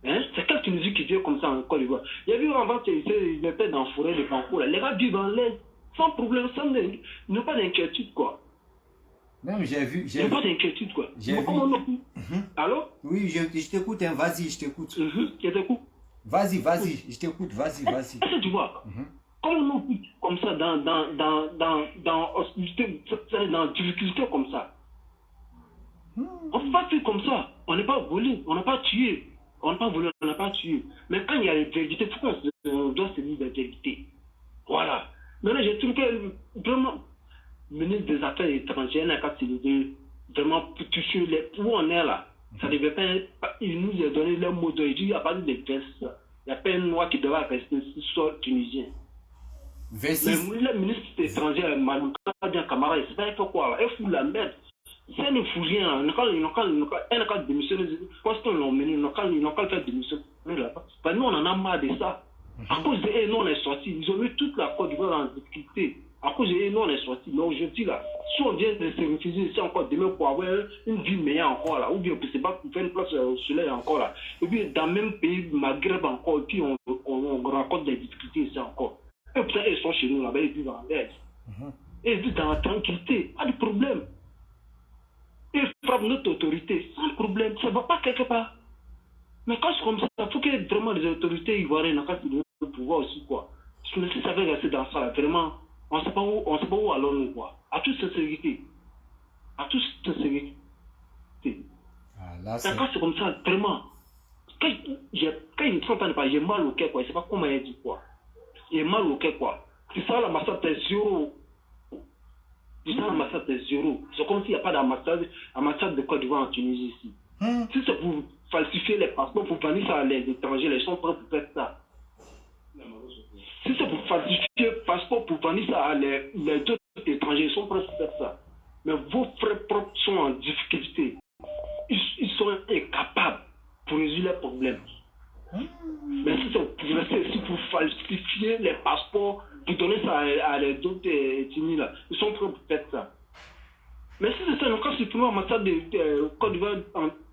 Hein? C'est quelques Tunisiens qui vivent comme ça en Côte d'Ivoire. Il y a vu avant, ils étaient dans la forêt de Banco, là. Les gars vivent en l'air, sans problème, ils n'ont pas d'inquiétude, quoi. Non, j'ai vu. Ils n'ont pas d'inquiétude, quoi. J'ai vu. Allô? Oui, je t'écoute, hein. Vas-y, je t'écoute. Je t'écoute. Vas-y, je t'écoute, vas-y. Est-ce que tu vois? Comment on peut comme ça dans difficulté comme ça? On ne peut pas faire comme ça. On n'est pas volé, on n'a pas tué. On n'a pas volé, on n'a pas tué. Mais quand il y a les vérités, il faut qu'on doit se dire la vérité. Voilà. Maintenant, j'ai trouvé que vraiment, le ministre des Affaires étrangères n'a qu'à se lever vraiment pour toucher les où on est là. Ça ne devait pas. Il nous a donné le mot d'ordre. Il dit il n'y a pas de veste. Il n'y a pas un noir qui devrait rester sur tunisien. Mais le ministre étranger, Malouka, bien camarade, il ne sait pas quoi. Il fout la merde. Ça ne fout rien. Il n'a qu'à démissionner. Parce qu'ils l'ont mené, ils n'ont qu'à faire démissionner là-bas. Nous, on en a marre de ça. À cause d'eux, nous, on est sortis. Ils ont mis toute la Côte d'Ivoire en difficulté. À cause d'eux, nous, on est sortis. Mais aujourd'hui, là, si on vient de se refuser ici encore demain pour avoir une vie meilleure encore là, ou bien pour se battre pour faire une place au soleil encore là, et puis dans le même pays, Maghreb encore, et puis on rencontre des difficultés ici encore. Et pour ça, ils sont chez nous là-bas, ils vivent en l'air. Et ils vivent dans la tranquillité, pas de problème. Ils frappent notre autorité, sans problème, ça ne va pas quelque part. Mais quand c'est comme ça, il faut que vraiment les autorités ivoiriennes aient le pouvoir aussi, quoi. Parce que si ça veut rester dans ça, là, vraiment, on ne sait pas où allons-nous, quoi. À toute sincérité. À toute sincérité. Quand c'est comme ça, vraiment, quand ils ne sont pas de parler, j'ai mal au cœur, quoi. Je ne sais pas comment il dit, quoi. J'ai mal au cœur, quoi. C'est ça, l'ambassade est zéro. C'est ça, l'ambassade est zéro. C'est comme s'il n'y a pas d'ambassade de Côte d'Ivoire en Tunisie ici. Si c'est pour falsifier les passeports, pour vendre ça à les étrangers, les gens sont prêts pour faire ça. Si c'est pour falsifier le passeport, pour vendre ça à les autres étrangers, ils sont prêts pour faire ça. Mais vos frères propres sont en difficulté. Ils sont incapables pour résoudre les problèmes. Mais si c'est pour rester ici pour falsifier les passeports, pour donner ça à les autres ethnies là, ils sont prêts pour faire ça. Mais si c'est ça, ils n'ont qu'à supprimer l'ambassade de Côte d'Ivoire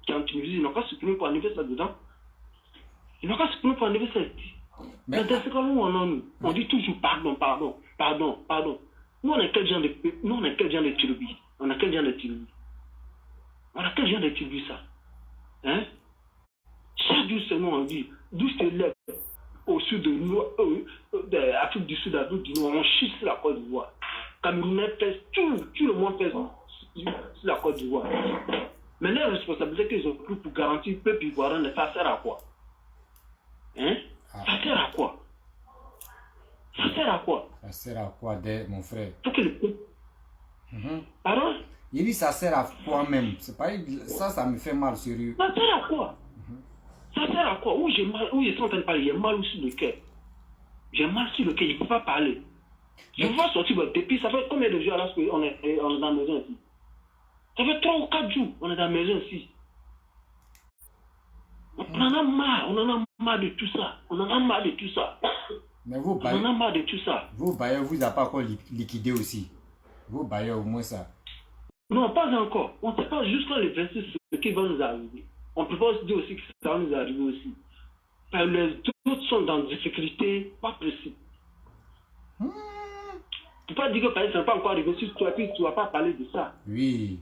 qui est en Tunisie, ils n'ont qu'à supprimer pour enlever ça dedans. Ils n'ont qu'à supprimer pour enlever ça ici. Mais dans ce cas-là, où on dit toujours pardon. Nous, on est quel genre de Turbie? On a quel genre de Turbie ça? Hein? Chaque jour seulement on dit, d'où se lève au sud de nous, Afrique du Sud, Afrique du Nord, on chie sur la Côte d'Ivoire. Camerounais fait tout le monde fait sur la Côte d'Ivoire. Mais les responsabilités qu'ils ont pris pour garantir le peuple ivoirien, ça sert à quoi? Hein? Ça sert à quoi? Ça sert à quoi? Ça sert à quoi, mon frère? Faut que le peuple. Pardon? Il dit ça sert à quoi même? C'est pas ça me fait mal, sérieux. Ça sert à quoi? Ça sert à quoi? Où je suis en train de parler, j'ai mal sur le cœur. J'ai mal sur le cœur, je ne peux pas parler. Je vais sortir depuis, ça fait combien de jours là qu'on est dans la maison ici? Ça fait 3 ou 4 jours qu'on est dans la maison ici. On en a marre de tout ça. Mais vos bailleurs, on en a marre de tout ça. Vos bailleurs vous a pas encore liquidé aussi. Vos bailleurs au moins ça. Non, pas encore. On ne sait pas jusqu'à le 26 ce qui va nous arriver. On peut pas se dire aussi que ça va nous arriver aussi. Les autres sont dans difficulté, pas précis. Tu ne peux pas dire que ça n'est pas encore arrivé sur toi, puis tu ne vas pas parler de ça. Oui.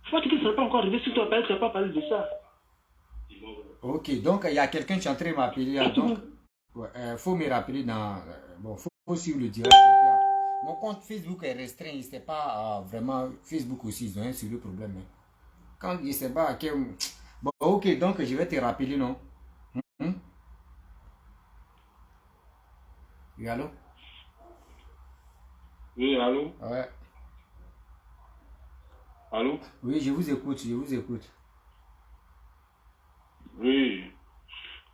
Tu ne peux pas dire que ça n'est pas encore arrivé sur toi, tu ne vas pas parler de ça. Ok, donc il y a quelqu'un qui est en train de m'appeler. Donc, faut me rappeler dans. Bon, faut suivre le direct. Mon compte Facebook est restreint, il n'est pas vraiment. Facebook aussi, ils ont un sérieux problème. Hein. Quand il ne sait pas. Bon, ok, donc je vais te rappeler, non? Oui, allô? Oui, allô? Ouais. Allô? Oui, je vous écoute. Oui.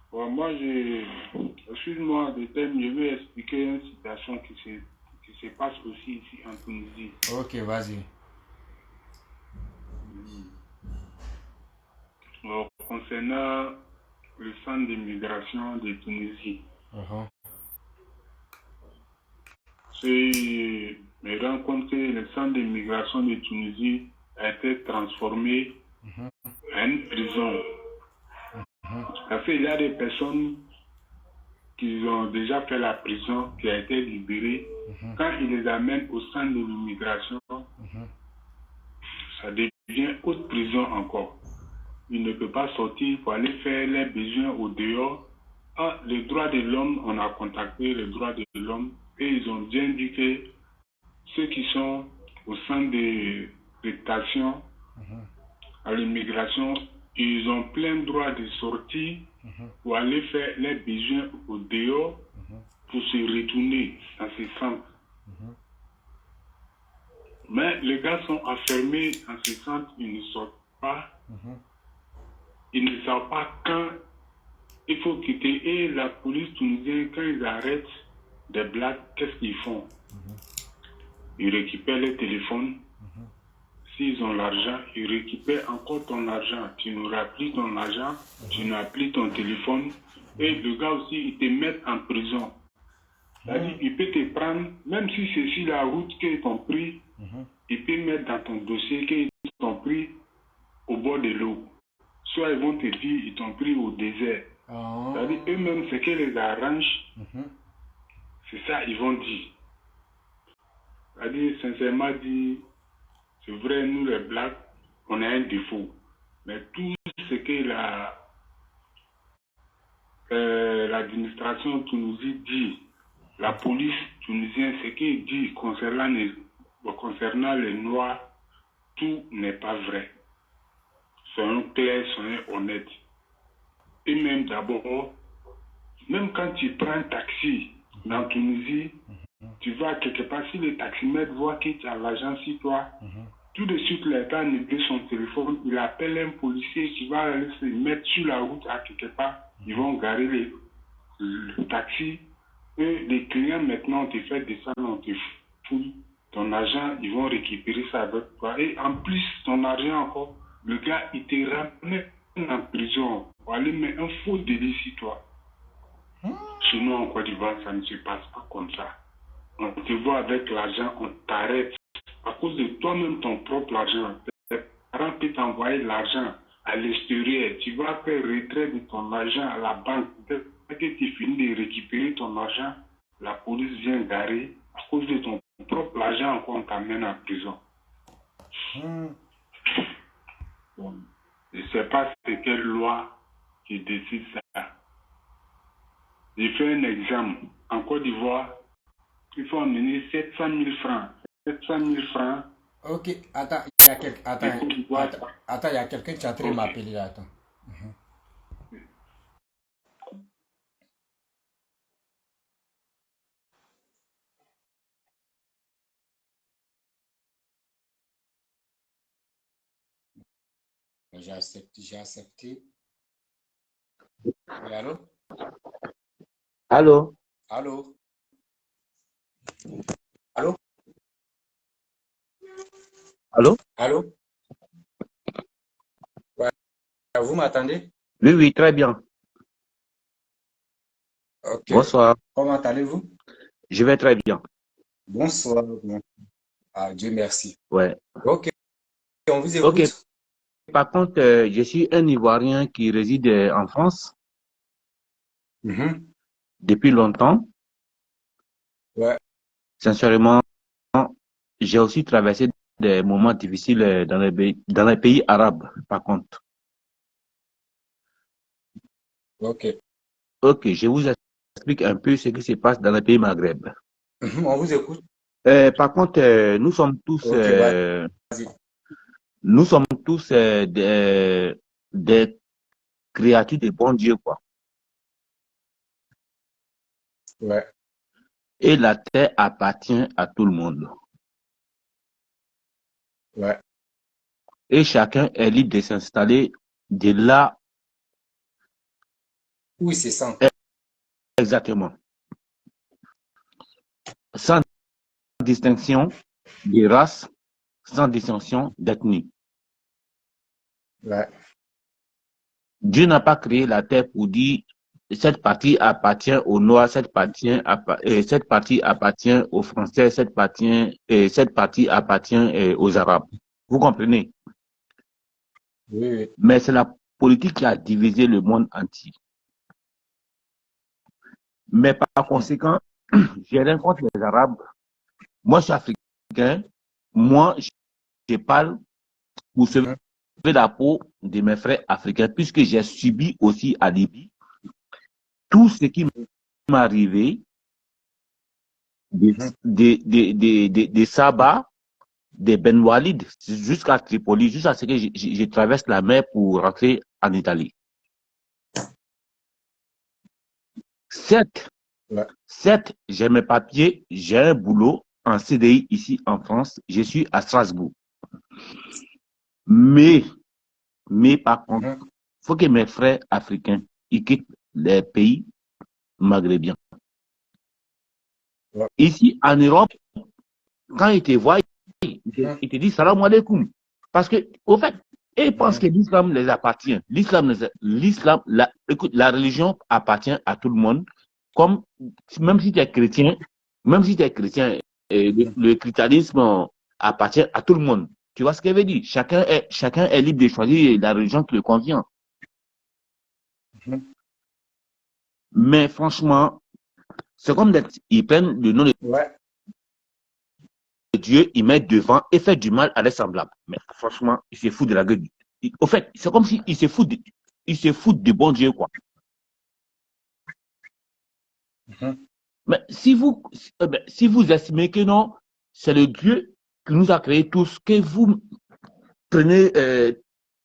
Bon, moi, excuse-moi de thème, je vais expliquer une situation qui se passe aussi ici en Tunisie. Ok, vas-y. Concernant le centre d'immigration de Tunisie. Je me rends compte que le centre d'immigration de Tunisie a été transformé en une prison. Parce qu'il y a des personnes qui ont déjà fait la prison, qui a été libérée. Quand ils les amènent au centre de l'immigration, ça devient haute prison encore. Ils ne peuvent pas sortir pour aller faire leurs besoins au dehors. Ah, les droits de l'homme, on a contacté les droits de l'homme et ils ont bien dit que ceux qui sont au centre de rétention à l'immigration, ils ont plein droit de sortir pour aller faire leurs besoins au dehors pour se retourner dans ces centres. Mais les gars sont enfermés dans ces centres, ils ne sortent pas. Ils ne savent pas quand il faut quitter. Et la police tunisienne, quand ils arrêtent des blagues, qu'est-ce qu'ils font? Ils récupèrent les téléphones. S'ils ont l'argent, ils récupèrent encore ton argent. Tu n'auras plus ton argent, tu n'as plus ton téléphone. Et le gars aussi, il te met en prison. C'est-à-dire, il peut te prendre, même si c'est sur la route qu'ils t'ont pris, il peut mettre dans ton dossier qu'ils t'ont pris au bord de l'eau. Soit ils vont te dire, ils t'ont pris au désert. C'est-à-dire, eux-mêmes, ce qui les arrange, c'est ça, ils vont dire. C'est-à-dire, sincèrement dit, c'est vrai, nous les Blacks, on a un défaut. Mais tout ce que l'administration tunisienne dit, la police tunisienne, ce qu'il dit concernant les Noirs, tout n'est pas vrai. Soyons clairs, soyons honnêtes. Et même d'abord, même quand tu prends un taxi dans Tunisie, tu vas quelque part, si le taximètre voit que tu as l'argent sur toi, tout de suite, l'État néglige son téléphone, il appelle un policier qui va aller se mettre sur la route à quelque part, ils vont garer le taxi, et les clients maintenant, on te fait descendre, on te fouille ton argent, ils vont récupérer ça avec toi. Et en plus, ton argent encore, le gars, il te ramène en prison pour aller mettre un faux délit sur toi. Chez nous, en Côte d'Ivoire, ça ne se passe pas comme ça. On te voit avec l'argent, on t'arrête. À cause de toi-même, ton propre argent. Tes parents peuvent t'envoyer l'argent à l'extérieur. Tu vas faire retrait de ton argent à la banque. Dès que tu finis de récupérer ton argent, la police vient garer. À cause de ton propre argent, encore on t'amène en prison. Bon. Je ne sais pas c'est quelle loi qui décide ça. J'ai fait un exemple. En Côte d'Ivoire, il faut amener 700 000 francs. 700 000 francs. Ok, attends, il y a quelqu'un qui est en train de m'appeler là. Attends. J'ai accepté. Oui, allô? Allô? Allô? Allô? Allô? Allô? Ouais. Vous m'attendez? Oui, oui, très bien. Ok. Bonsoir. Comment allez-vous? Je vais très bien. Bonsoir. Ah, Dieu merci. Ouais. Ok, on vous Ok. écoute. Par contre, je suis un Ivoirien qui réside en France depuis longtemps. Ouais. Sincèrement, j'ai aussi traversé des moments difficiles dans les pays arabes, par contre. Ok. Ok, je vous explique un peu ce qui se passe dans les pays Maghreb. On vous écoute. Par contre, nous sommes tous, Ok, vas-y. nous sommes tous des créatures de bon Dieu, quoi. Ouais. Et la terre appartient à tout le monde. Ouais. Et chacun est libre de s'installer de là. Oui, c'est ça. Exactement. Sans distinction de race, sans distinction d'ethnie. Ouais. Dieu n'a pas créé la terre pour dire cette partie appartient aux Noirs, cette partie appartient aux Français, cette partie appartient aux Arabes. Vous comprenez? Oui, oui. Mais c'est la politique qui a divisé le monde entier. Mais par conséquent, j'ai rien contre les Arabes. Moi, je suis africain. Moi, je parle pour sauver la peau de mes frères africains, puisque j'ai subi aussi à Libye tout ce qui m'est arrivé des Sabah, des Ben Walid, jusqu'à Tripoli, jusqu'à ce que je traverse la mer pour rentrer en Italie. Certes, j'ai mes papiers, j'ai un boulot en CDI ici en France, je suis à Strasbourg. Mais par contre, il faut que mes frères africains ils quittent les pays maghrébins. Ici, en Europe, quand ils te voient, ils te disent salam alaikum. Parce que, au fait, ils pensent que l'islam les appartient. Écoute, la religion appartient à tout le monde. Comme, même si tu es chrétien, le christianisme appartient à tout le monde. Tu vois ce que je veux dire? Chacun est libre de choisir la religion qui lui convient. Mais franchement, c'est comme ils prennent le nom de Dieu, ils mettent devant et fait du mal à leurs semblables. Mais franchement, ils se foutent de la gueule. Au fait, c'est comme s'ils se foutent de bon Dieu, quoi. Mais si vous estimez que non, c'est le Dieu qui nous a créés tous, que vous prenez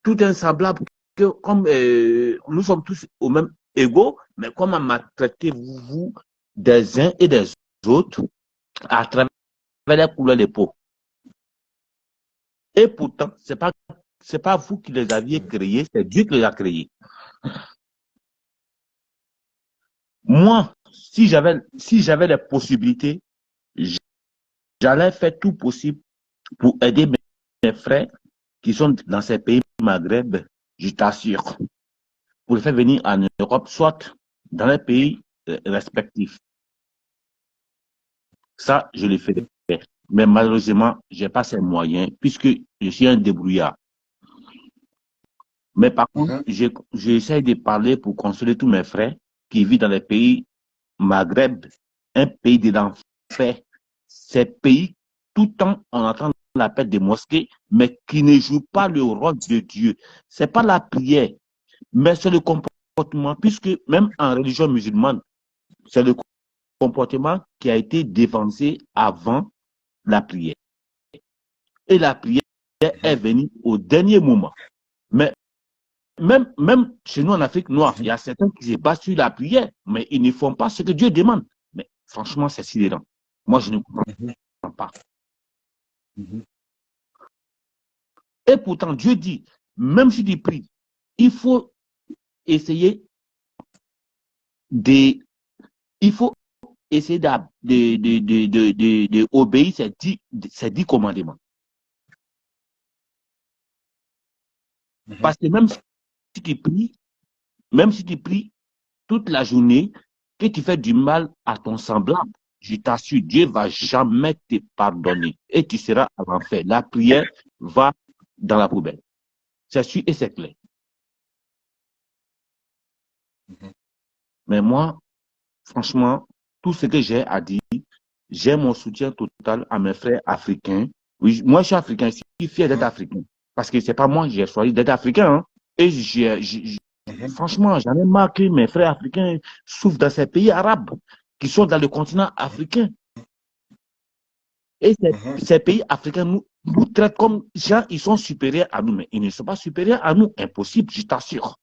tout un semblable, que comme nous sommes tous au même égaux, mais comment maltraitez-vous des uns et des autres à travers la couleur des peaux? Et pourtant, c'est pas vous qui les aviez créés, c'est Dieu qui les a créés. Moi, si j'avais les possibilités, j'allais faire tout possible pour aider mes frères qui sont dans ces pays Maghreb, je t'assure, pour les faire venir en Europe, soit dans les pays respectifs. Ça, je le fais. Mais malheureusement, je n'ai pas ces moyens puisque je suis un débrouillard. Mais par contre, j'essaie de parler pour consoler tous mes frères qui vivent dans les pays Maghreb, un pays de l'enfer. Ces pays, tout le temps, on entend l'appel des mosquées, mais qui ne jouent pas le rôle de Dieu. Ce n'est pas la prière, mais c'est le comportement, puisque même en religion musulmane, c'est le comportement qui a été dévancé avant la prière. Et la prière est venue au dernier moment. Mais même chez nous en Afrique noire, il y a certains qui se battent sur la prière, mais ils ne font pas ce que Dieu demande. Mais franchement, c'est sidérant. Moi, je ne comprends pas. Et pourtant, Dieu dit, même si tu pries, il faut essayer d'obéir ces 10 commandements. Parce que même si tu pries toute la journée, que tu fais du mal à ton semblable, je t'assure, Dieu ne va jamais te pardonner et tu seras à l'enfer. La prière va dans la poubelle. C'est sûr et c'est clair. Mais moi, franchement, tout ce que j'ai à dire, j'ai mon soutien total à mes frères africains. Oui, moi, je suis africain, je suis fier d'être africain. Parce que c'est pas moi, j'ai choisi d'être africain. Hein. Et franchement, j'en ai marre que mes frères africains souffrent dans ces pays arabes qui sont dans le continent africain. Et ces pays africains nous traitent comme gens, ils sont supérieurs à nous, mais ils ne sont pas supérieurs à nous. Impossible, je t'assure.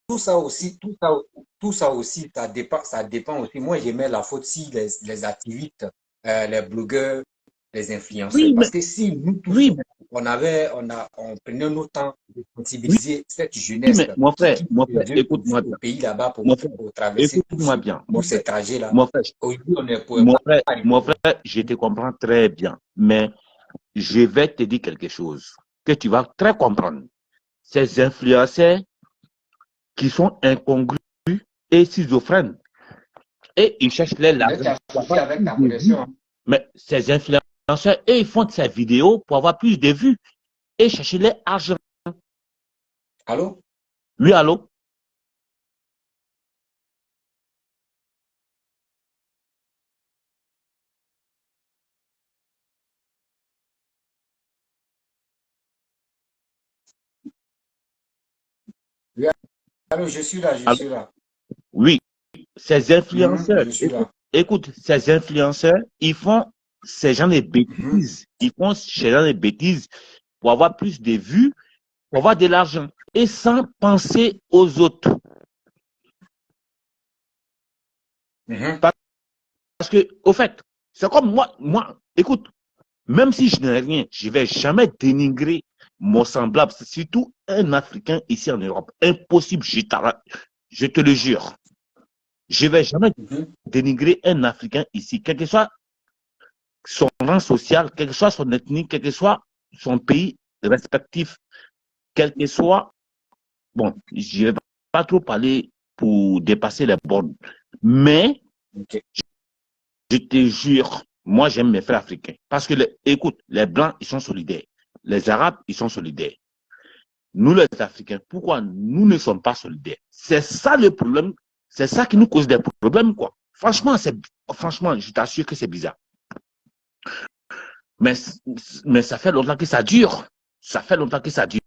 Tout ça aussi, ça dépend aussi. Moi, je mets la faute si les activistes, les blogueurs, les influenceurs. Oui, parce que si nous tous, on prenait nos temps de sensibiliser cette jeunesse mon frère, écoute-moi au pays là-bas pour traverser tous ces trajets-là. Mon frère, je te comprends très bien, mais je vais te dire quelque chose. que tu vas très comprendre. Ces influenceurs qui sont incongrus et schizophrènes. Et ils cherchent les larmes. Avec ta connexion. Mais ces influenceurs, et ils font ces vidéos pour avoir plus de vues et chercher les argent. Allô? Oui, allô? Oui, allô, je suis là, je Allô? suis là. Oui, ces influenceurs, Je suis là. écoute, ces influenceurs, ils font ces gens de bêtises. Ils font ces gens de bêtises pour avoir plus de vues, pour avoir de l'argent et sans penser aux autres. Parce que, au fait, c'est comme moi, écoute, même si je n'ai rien, je ne vais jamais dénigrer mon semblable, surtout un Africain ici en Europe. Impossible, je te le jure. Je ne vais jamais dénigrer un Africain ici, quel que soit son rang social, quel que soit son ethnie, quel que soit son pays respectif, quel que soit. Bon, je ne vais pas trop parler pour dépasser les bornes, mais je te jure, moi j'aime mes frères africains. Parce que, écoute, les Blancs, ils sont solidaires. Les Arabes, ils sont solidaires. Nous, les Africains, pourquoi nous ne sommes pas solidaires? C'est ça le problème. C'est ça qui nous cause des problèmes, quoi. Franchement, je t'assure que c'est bizarre. Mais ça fait longtemps que ça dure. Ça fait longtemps que ça dure.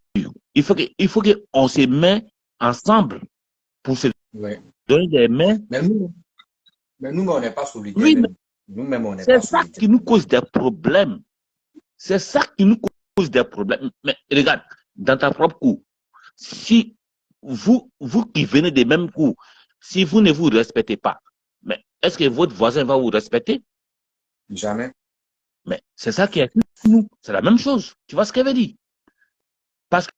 Il faut qu'on se mette ensemble pour se donner des mains. Mais nous, on n'est pas solidaires. Oui, mais nous-mêmes, on n'est pas solidaires. C'est ça qui nous cause des problèmes. C'est ça qui nous cause des problèmes. Mais regarde, dans ta propre cour, si vous qui venez des mêmes cours, si vous ne vous respectez pas, mais est-ce que votre voisin va vous respecter? Jamais. Mais c'est ça qui est nous. C'est la même chose. Tu vois ce qu'elle veut dire? Parce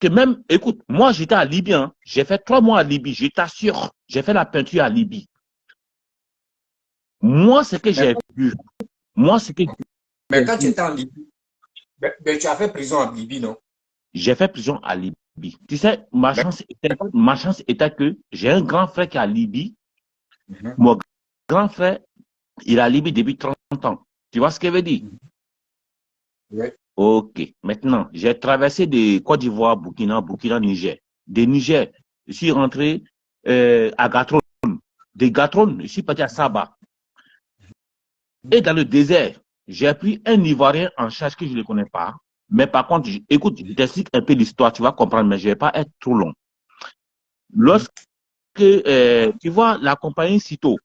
que même, écoute, moi j'étais à Libye, hein. J'ai fait 3 mois à Libye, je t'assure, j'ai fait la peinture à Libye. Moi, ce que j'ai vu, Mais quand tu étais en Libye, tu as fait prison en Libye, non? J'ai fait prison à Libye. Tu sais, ma chance était que j'ai un grand frère qui est à Libye. Mon grand frère, il est à Libye depuis 30 ans. Tu vois ce qu'elle veut dire? Oui. Ok. Maintenant, j'ai traversé de Côte d'Ivoire, Burkina, Niger. De Niger, je suis rentré à Gatron. De Gatron, je suis parti à Saba. Et dans le désert, j'ai pris un Ivoirien en charge que je ne connais pas. Mais par contre, écoute, je t'explique un peu l'histoire, tu vas comprendre, mais je ne vais pas être trop long. Lorsque, tu vois, la compagnie Cito.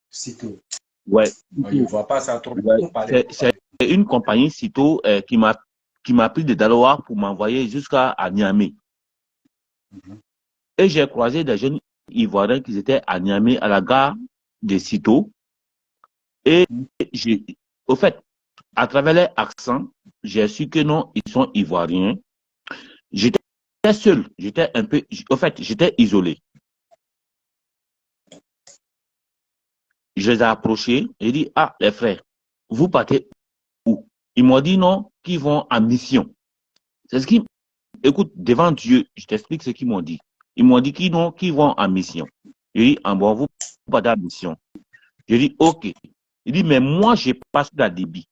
Cito. Ouais. Je ne vois pas ça trop. Ouais. C'est une compagnie Cito qui m'a pris de Daloa pour m'envoyer jusqu'à Niamey. Et j'ai croisé des jeunes Ivoiriens qui étaient à Niamey, à la gare de Cito. Et au fait, à travers leur accent, j'ai su que non, ils sont Ivoiriens. J'étais seul, au fait, j'étais isolé. Je les ai approchés et j'ai dit, ah, les frères, vous partez où? Ils m'ont dit non, qu'ils vont en mission. C'est ce qui, écoute, devant Dieu, je t'explique ce qu'ils m'ont dit. Ils m'ont dit qu'ils vont en mission. J'ai dit, ah bon, vous partez en mission. J'ai dit, ok. Il dit, mais moi, j'ai pas la débit.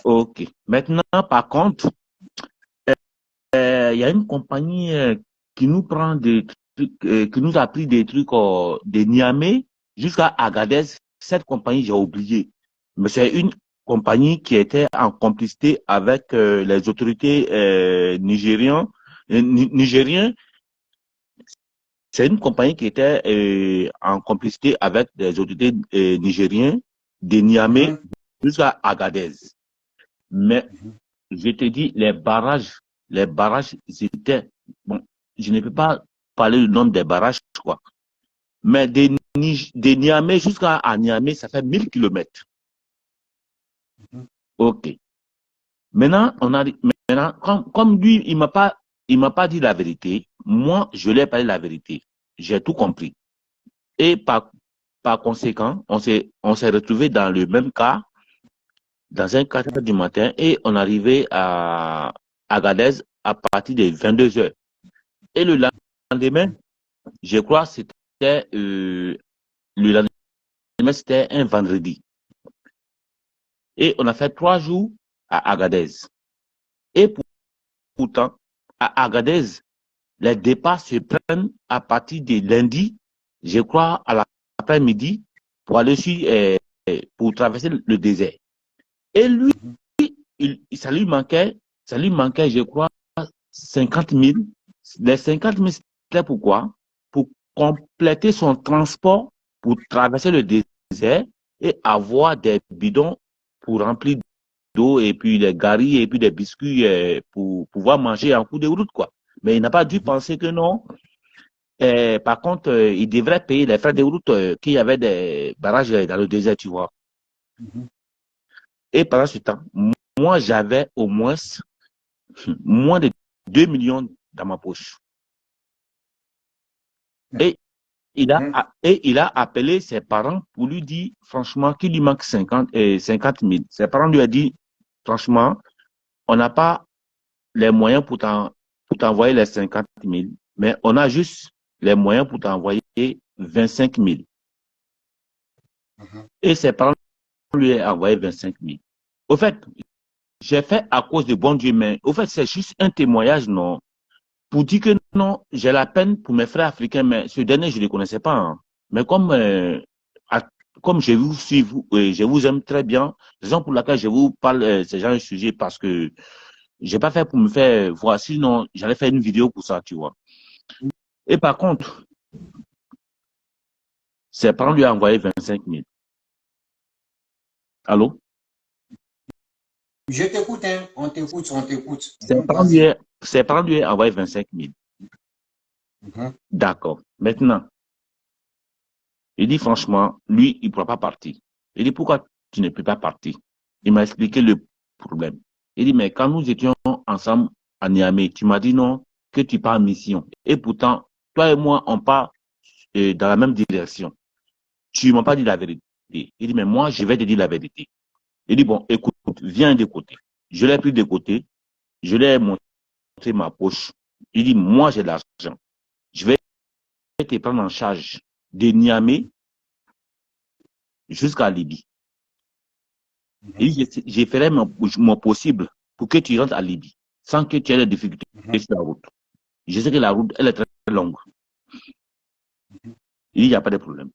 Ok. Maintenant, par contre, il y a une compagnie qui nous prend des trucs, qui nous a pris des trucs de Niamey jusqu'à Agadez. Cette compagnie, j'ai oublié. Mais c'est une compagnie qui était en complicité avec les autorités nigériennes. C'est une compagnie qui était en complicité avec les autorités nigériennes de Niamey jusqu'à Agadez. Mais je te dis, les barrages, étaient, bon, je ne peux pas parler du nombre des barrages, quoi. Mais de Niamey jusqu'à Niamey, ça fait 1000 kilomètres. Ok. Maintenant, comme lui, il m'a pas dit la vérité. Moi, je lui ai parlé la vérité. J'ai tout compris. Et par conséquent, on s'est retrouvé dans le même cas, dans un 4 heures du matin, et on arrivait à Agadez à partir des 22 heures. Et le lendemain, je crois que c'était le lendemain, c'était un vendredi. Et on a fait 3 jours à Agadez. Et pourtant, à Agadez, les départs se prennent à partir de lundi, je crois, à l'après-midi, pour aller pour traverser le désert. Et lui, ça lui manquait, je crois, 50 000. Les 50 000, c'était pourquoi? Pour compléter son transport, pour traverser le désert et avoir des bidons pour remplir d'eau et puis des garis et puis des biscuits pour pouvoir manger en cours de route, quoi. Mais il n'a pas dû penser que non. Par contre, il devrait payer les frais de route qu'il y avait des barrages dans le désert, tu vois. Et pendant ce temps, moi, j'avais au moins de 2 millions dans ma poche. Et il a appelé ses parents pour lui dire, franchement, qu'il lui manque 50 000. Ses parents lui ont dit, franchement, on n'a pas les moyens pour t'envoyer les 50 000, mais on a juste les moyens pour t'envoyer 25 000. Et ses parents lui ont envoyé 25 000. Au fait, j'ai fait à cause de bon Dieu, mais au fait, c'est juste un témoignage, non, pour dire que non, j'ai la peine pour mes frères africains, mais ce dernier, je ne le connaissais pas. Hein. Mais comme je vous suis, je vous aime très bien, raison pour laquelle je vous parle de ce genre de sujet, parce que j'ai pas fait pour me faire voir, sinon j'allais faire une vidéo pour ça, tu vois. Et par contre, ses parents lui ont envoyé 25 000. Allô? Je t'écoute, hein. On t'écoute. Ses parents lui ont envoyé 25 000. D'accord. Maintenant, il dit franchement, lui, il ne pourra pas partir. Il dit, pourquoi tu ne peux pas partir? Il m'a expliqué le problème. Il dit, mais quand nous étions ensemble à Niamey, tu m'as dit non, que tu pars en mission. Et pourtant, toi et moi, on part dans la même direction. Tu ne m'as pas dit la vérité. Il dit, mais moi, je vais te dire la vérité. Il dit, bon, écoute, viens de côté. Je l'ai pris de côté. Je l'ai montré ma poche. Il dit, moi, j'ai de l'argent. Je vais te prendre en charge de Niamey jusqu'à Libye. Il dit, je ferai mon possible pour que tu rentres à Libye sans que tu aies des difficultés sur la route. Je sais que la route, elle est très longue. Il dit, il n'y a pas de problème.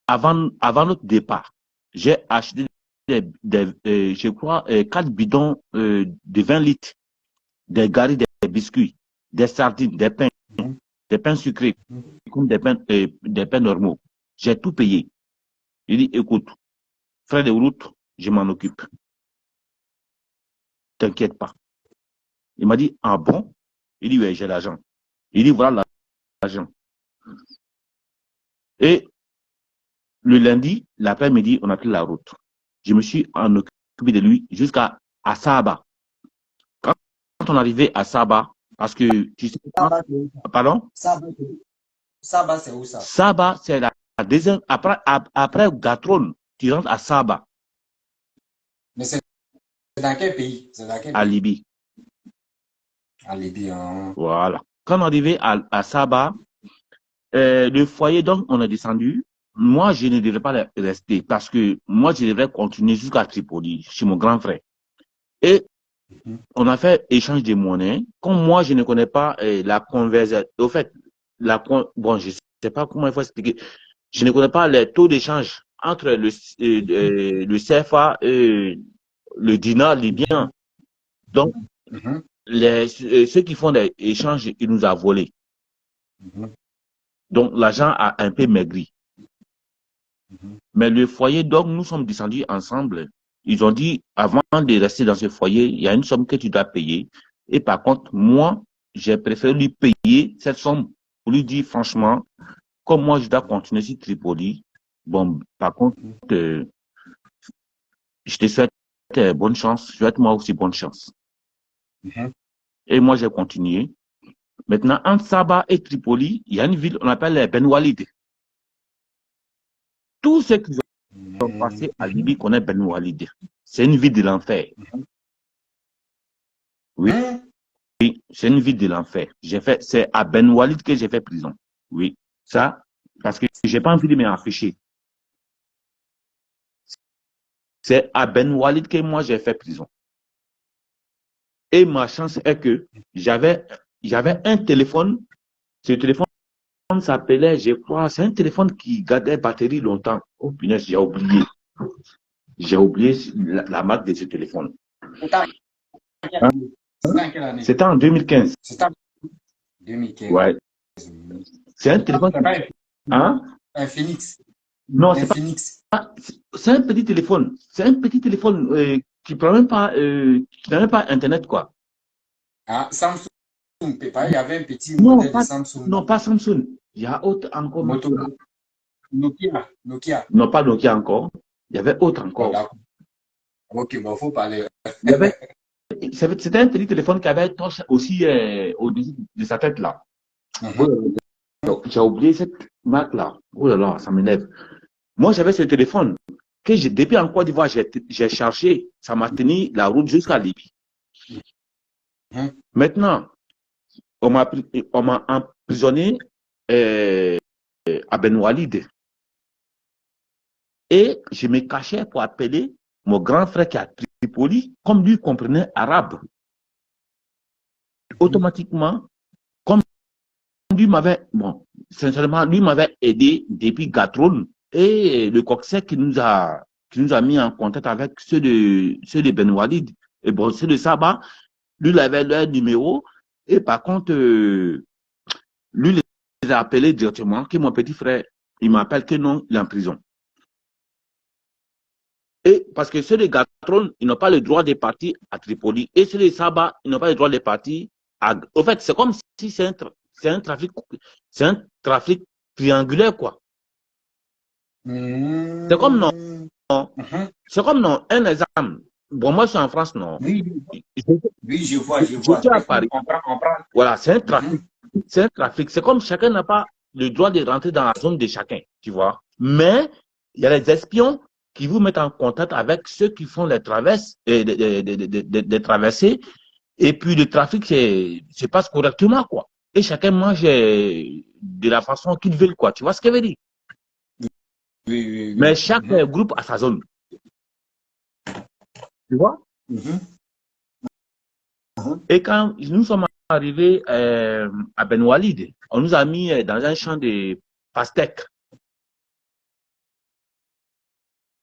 Avant notre départ, j'ai acheté je crois, 4 bidons de 20 litres, des garis, des biscuits, des sardines, des pains sucrés, comme des pains normaux. J'ai tout payé. Il dit, écoute, frais de route, je m'en occupe. T'inquiète pas. Il m'a dit, ah bon? Il dit, oui, j'ai l'argent. Il dit, voilà l'argent. Et le lundi, l'après-midi, on a pris la route. Je me suis en occupé de lui jusqu'à Saba. Quand on est arrivé à Saba, parce que tu sais, pardon? Saba, c'est où ça? Saba, c'est la deuxième. Après Gatron, tu rentres à Saba. Mais c'est dans quel pays? À Libye. À Libye, hein. Voilà. Quand on est arrivé à Saba, le foyer, donc, on est descendu. Moi, je ne devrais pas rester parce que moi, je devrais continuer jusqu'à Tripoli, chez mon grand frère. Et on a fait échange de monnaie. Comme moi, je ne connais pas la conversion. Au fait, bon, je ne sais pas comment il faut expliquer. Je ne connais pas les taux d'échange entre le CFA et le dinar libyen. Donc, ceux qui font des échanges, ils nous ont volé. Donc, l'argent a un peu maigri. Mais le foyer, donc, nous sommes descendus ensemble. Ils ont dit, avant de rester dans ce foyer, il y a une somme que tu dois payer. Et par contre, moi, j'ai préféré lui payer cette somme pour lui dire, franchement, comme moi, je dois continuer sur Tripoli. Bon, par contre, je te souhaite bonne chance. Je souhaite moi aussi bonne chance. Et moi, j'ai continué. Maintenant, entre Saba et Tripoli, il y a une ville, on appelle Ben Walid. Tous ceux qui sont passés à Libye connaissent Ben Walid. C'est une vie de l'enfer. Oui, c'est une vie de l'enfer. C'est à Ben Walid que j'ai fait prison. Oui, ça, parce que j'ai pas envie de m'afficher. C'est à Ben Walid que moi j'ai fait prison. Et ma chance est que j'avais un téléphone. Ce téléphone s'appelait, je crois, c'est un téléphone qui gardait batterie longtemps. Oh punaise, j'ai oublié. J'ai oublié la marque de ce téléphone. C'était en 2015. C'était en 2015. Ouais. C'est un téléphone. Hein? Un Phoenix. Non, c'est pas. C'est un petit téléphone. C'est un petit téléphone qui prend même pas, qui n'a même pas Internet, quoi. Ah, Samsung. Il y avait un petit modèle de Samsung. Non, pas Samsung. Il y a autre encore. Nokia. Non, pas Nokia encore. Il y avait autre encore. Ok, bon, il faut parler. C'était un petit téléphone qui avait torche aussi au-dessus de sa tête, là. J'ai oublié cette marque-là. Oh là là, ça m'énerve. Moi, j'avais ce téléphone que depuis en Côte d'Ivoire, j'ai chargé. Ça m'a tenu la route jusqu'à Libye. Maintenant, on m'a emprisonné à Ben Walid. Et je me cachais pour appeler mon grand frère qui a Tripoli, comme lui comprenait arabe. Automatiquement, comme lui m'avait, bon, sincèrement, lui m'avait aidé depuis Gatroun et le coxet qui nous a mis en contact avec ceux de Ben Walid. Et bon, ceux de Saba, lui, il avait leur numéro. Et par contre, lui, il a appelé directement que mon petit frère, il m'appelle que non, il est en prison. Et parce que ceux de Gatron, ils n'ont pas le droit de partir à Tripoli. Et ceux de Saba, ils n'ont pas le droit de partir à... Au fait, c'est comme si c'est un trafic triangulaire, quoi. C'est comme non. C'est comme non. Un exemple. Bon, moi, je suis en France, non. Oui, je vois. Je suis à Paris. Voilà, c'est un trafic. C'est un trafic. C'est comme chacun n'a pas le droit de rentrer dans la zone de chacun, tu vois. Mais il y a les espions qui vous mettent en contact avec ceux qui font les traversées, des traversées. Et puis le trafic se passe correctement, quoi. Et chacun mange de la façon qu'il veut, quoi. Tu vois ce que je veux dire? Oui. Mais chaque groupe a sa zone. Tu vois? Et quand nous sommes arrivés à Ben Walid, on nous a mis dans un champ de pastèques.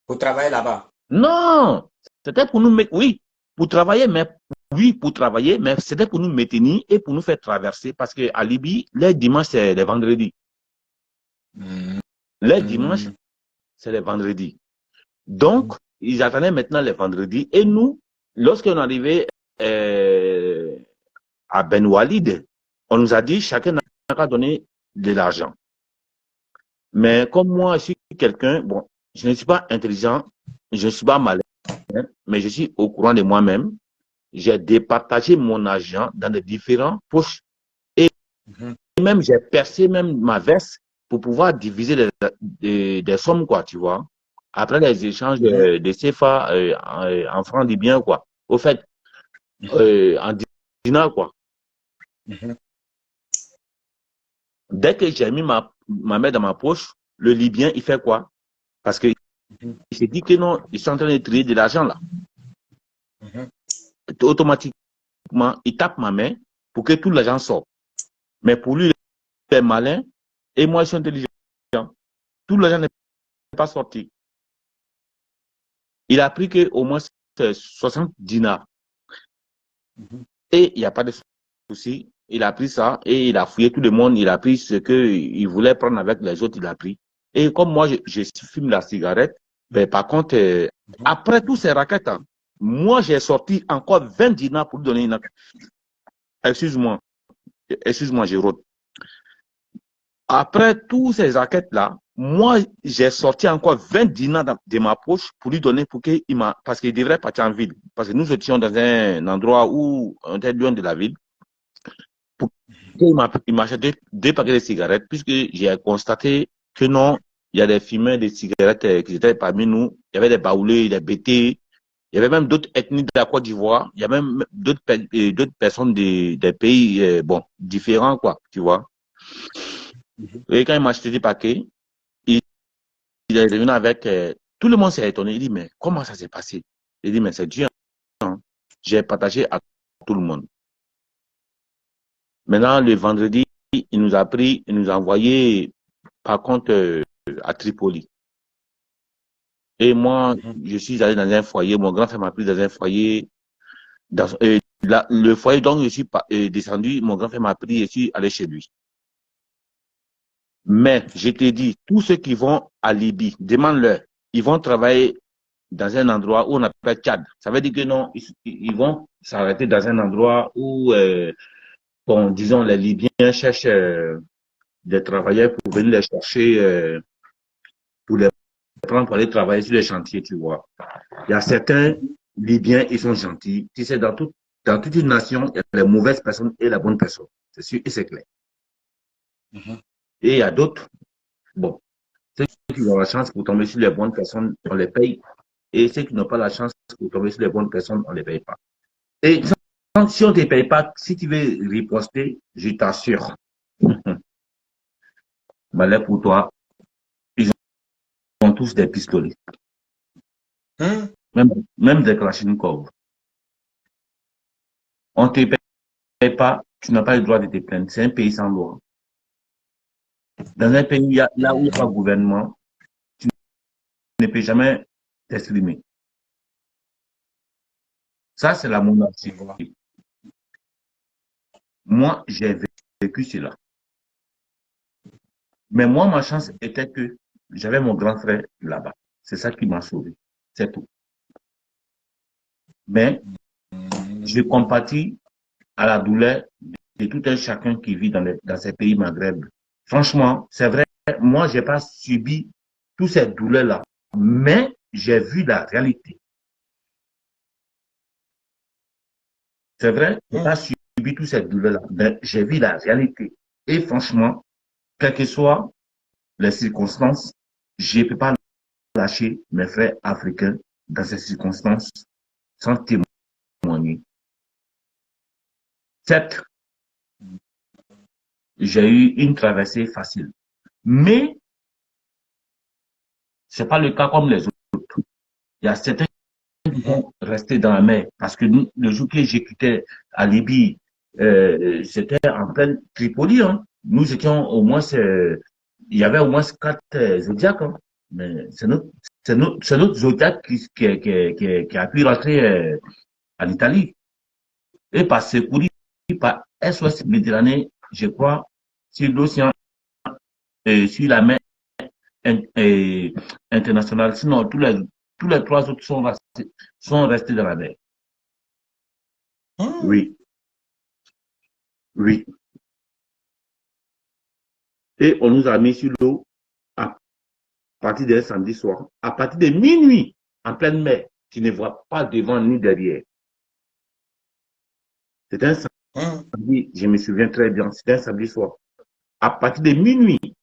Pour travailler là-bas? Non! C'était pour nous mettre, oui, pour travailler, mais c'était pour nous maintenir et pour nous faire traverser. Parce qu'à Libye, les dimanches, c'est les vendredis. Les dimanches, c'est les vendredis. Donc, ils attendaient maintenant les vendredis. Et nous, lorsqu'on arrivait à Ben Walid, on nous a dit chacun n'a qu'à donner de l'argent. Mais comme moi, je suis quelqu'un, bon, je ne suis pas intelligent, je ne suis pas malin, mais je suis au courant de moi-même. J'ai départagé mon argent dans les différentes poches et même j'ai percé même ma veste pour pouvoir diviser des sommes, quoi, tu vois. Après les échanges de CFA en francs libyens, quoi. Au fait, en dinars, quoi. Dès que j'ai mis ma main dans ma poche, le Libyen, il fait quoi? Parce qu'il s'est dit que non, ils sont en train de trier de l'argent là. Automatiquement, il tape ma main pour que tout l'argent sorte. Mais pour lui, il est malin et moi, je suis intelligent. Tout l'argent n'est pas sorti. Il a pris qu'au moins 60 dinars. Et il n'y a pas de souci. Il a pris ça et il a fouillé tout le monde. Il a pris ce qu'il voulait prendre avec les autres, il a pris. Et comme moi, je fume la cigarette, ben, par contre, après tous ces raquettes, hein, moi, j'ai sorti encore 20 dinars pour lui donner une... Excuse-moi, Jérôme. Après tous ces raquettes-là, moi, j'ai sorti encore 20 dinars de ma poche pour lui donner, parce qu'il devrait partir en ville. Parce que nous étions dans un endroit où on était loin de la ville. Il m'a acheté deux paquets de cigarettes, puisque j'ai constaté que non, il y a des fumeurs de cigarettes qui étaient parmi nous. Il y avait des Baoulés, des Bétés. Il y avait même d'autres ethnies de la Côte d'Ivoire. Il y a même d'autres personnes des pays bon, différents, quoi, tu vois. Et quand il m'a acheté des paquets, il est revenu avec... tout le monde s'est étonné. Il dit, mais comment ça s'est passé? Il dit, mais c'est Dieu. Hein. J'ai partagé à tout le monde. Maintenant, le vendredi, il nous a pris, il nous a envoyé, par contre, à Tripoli. Et moi, je suis allé dans un foyer. Mon grand frère m'a pris dans un foyer. Le foyer dont je suis descendu, mon grand frère m'a pris et je suis allé chez lui. Mais je te dis, tous ceux qui vont à Libye, demande-leur, ils vont travailler dans un endroit où on appelle Tchad. Ça veut dire que non, ils vont s'arrêter dans un endroit où, bon, disons, les Libyens cherchent des travailleurs pour venir les chercher, pour les prendre pour aller travailler sur les chantiers, tu vois. Il y a certains Libyens, ils sont gentils. Tu sais, dans toute une nation, il y a les mauvaises personnes et la bonne personne. C'est sûr et c'est clair. Et il y a d'autres, bon, ceux qui ont la chance pour tomber sur les bonnes personnes, on les paye. Et ceux qui n'ont pas la chance pour tomber sur les bonnes personnes, on ne les paye pas. Et si on ne te paye pas, si tu veux riposter, je t'assure, malheur pour toi, ils ont tous des pistolets. Même des Kalachnikov. On ne te paye pas, tu n'as pas le droit de te plaindre. C'est un pays sans loi. Dans un pays là où il n'y a pas de gouvernement, tu ne peux jamais t'exprimer. Ça, c'est la monarchie. Moi, j'ai vécu cela. Mais moi, ma chance était que j'avais mon grand frère là-bas. C'est ça qui m'a sauvé. C'est tout. Mais je compatis à la douleur de tout un chacun qui vit dans ces pays maghreb. Franchement, c'est vrai, moi, je n'ai pas subi toutes ces douleurs-là, mais j'ai vu la réalité. C'est vrai, je n'ai pas subi toutes ces douleurs-là, mais j'ai vu la réalité. Et franchement, quelles que soient les circonstances, je ne peux pas lâcher mes frères africains dans ces circonstances sans témoigner. Certes, j'ai eu une traversée facile, mais ce n'est pas le cas comme les autres. Il y a certains qui vont rester dans la mer parce que nous, le jour que j'ai quitté à Libye, c'était en pleine Tripoli. Hein. Nous étions au moins, il y avait au moins 4 zodiacs. Hein. Mais c'est notre zodiac qui a pu rentrer en Italie. Et par secourir, par SOS Méditerranée, je crois, sur l'océan, sur la mer internationale. Sinon, tous les 3 autres sont restés dans la mer. Oui. Oui. Et on nous a mis sur l'eau à partir d'un samedi soir, à partir de minuit, en pleine mer. Tu ne vois pas devant ni derrière. C'était un samedi, je me souviens très bien, c'était un samedi soir. À partir de minuit.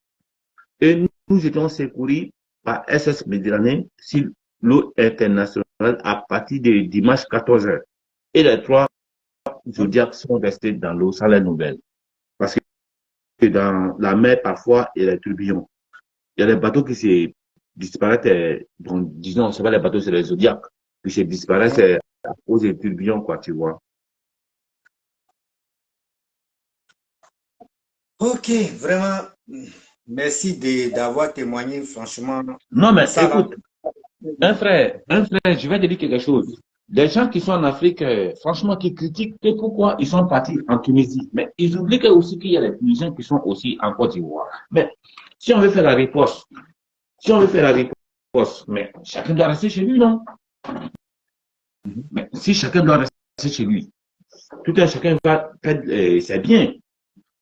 Et nous étions secourus par SS Méditerranée sur l'eau internationale à partir de dimanche 14h. Et les 3 zodiacs sont restés dans l'eau sans les nouvelles. Parce que dans la mer, parfois, il y a des tourbillons. Il y a des bateaux qui se disparaissent, bon, disons, c'est pas les bateaux, c'est les zodiacs, qui se disparaissent à cause des tourbillons, quoi, tu vois. Ok, vraiment, merci d'avoir témoigné, franchement. Non, mais ça, écoute, un frère, je vais te dire quelque chose. Des gens qui sont en Afrique, franchement, qui critiquent pourquoi ils sont partis en Tunisie. Mais ils oublient aussi qu'il y a des Tunisiens qui sont aussi en Côte d'Ivoire. Mais si on veut faire la riposte, mais chacun doit rester chez lui, non? Mais si chacun doit rester chez lui, tout un chacun va faire, c'est bien.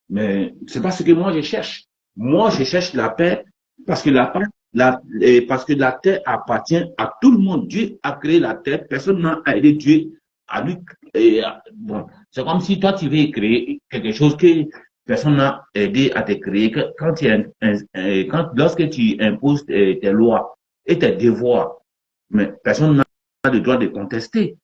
Mais c'est pas ce que moi je cherche. Moi, je cherche la paix parce que parce que la terre appartient à tout le monde. Dieu a créé la terre. Personne n'a aidé Dieu à lui. Bon, c'est comme si toi, tu veux créer quelque chose personne n'a aidé à te créer. Lorsque tu imposes tes lois et tes devoirs, mais personne n'a le droit de contester.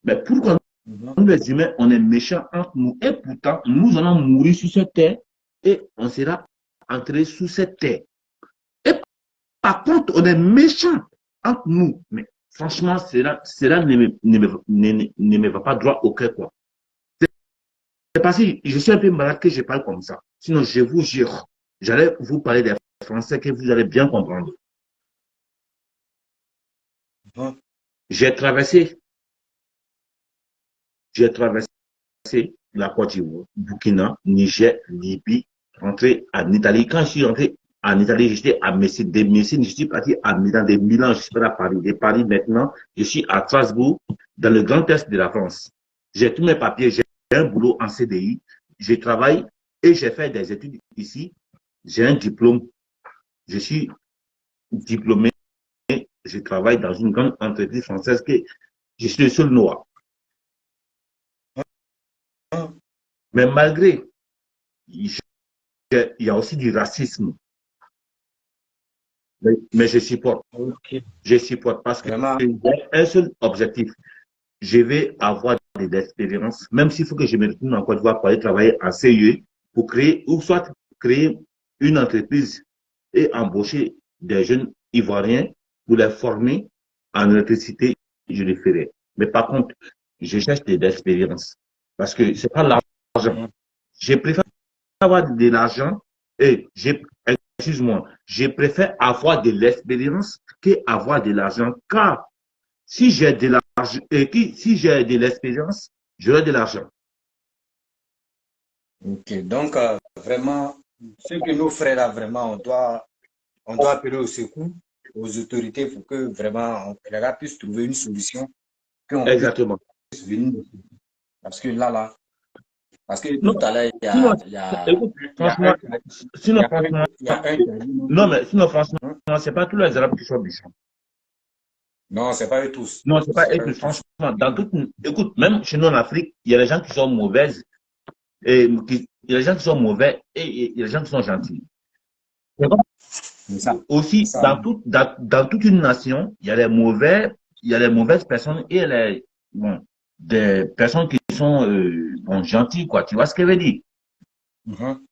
Mais pourquoi nous, les humains, on est méchants entre nous et pourtant, nous allons mourir sur cette terre et on sera entré sous cette terre. Et par contre, on est méchants entre nous. Mais franchement, cela ne me va pas droit au cœur, quoi. C'est parce que je suis un peu malade que je parle comme ça. Sinon, je vous jure, j'allais vous parler des Français que vous allez bien comprendre. J'ai traversé la Côte d'Ivoire, Burkina, Niger, Libye, rentré en Italie. Quand je suis rentré en Italie, j'étais à Messine. De Messine, je suis parti à Milan. De Milan, je suis parti à Paris. De Paris, maintenant, je suis à Strasbourg, dans le Grand Est de la France. J'ai tous mes papiers, j'ai un boulot en CDI, je travaille et j'ai fait des études ici. J'ai un diplôme. Je suis diplômé. Je travaille dans une grande entreprise française que je suis le seul noir. Mais malgré, il y a aussi du racisme. Mais je supporte. Ok. Je supporte parce que Vraiment. j'ai un seul objectif. Je vais avoir de l'expérience, même s'il faut que je me retourne en Côte d'Ivoire pour aller travailler en CIE, pour créer, ou soit créer une entreprise et embaucher des jeunes Ivoiriens pour les former en électricité, je le ferai. Mais par contre, je cherche de l'expérience. Parce que c'est pas l'argent. Je préfère avoir de l'argent et excuse-moi, je préfère avoir de l'expérience qu'avoir de l'argent. Car si j'ai de l'argent et si j'ai de l'expérience, j'aurai de l'argent. Ok. Donc, vraiment, ce que nos frères là, vraiment, on doit appeler au secours aux autorités pour que vraiment les gars puissent trouver une solution, qu'on puisse Exactement. venir. Parce que là, parce que Non, tout à l'heure, sinon, écoute, il y a franchement, sinon, franchement, il y a un qui a dit non. non, mais sinon, franchement, Hein? c'est pas tous les Arabes qui sont méchants. Non, c'est pas eux tous. Non, c'est pas C'est eux pas tous, eux tous. franchement. Écoute, même chez nous en Afrique, il y a des gens qui sont mauvaises et il y a des gens qui sont mauvais et il y a des gens qui sont gentils. C'est ça. Aussi, C'est ça. dans toute une nation, il y a les mauvaises personnes et des personnes qui sont gentilles, quoi. Tu vois ce que je veux dire? Mhm.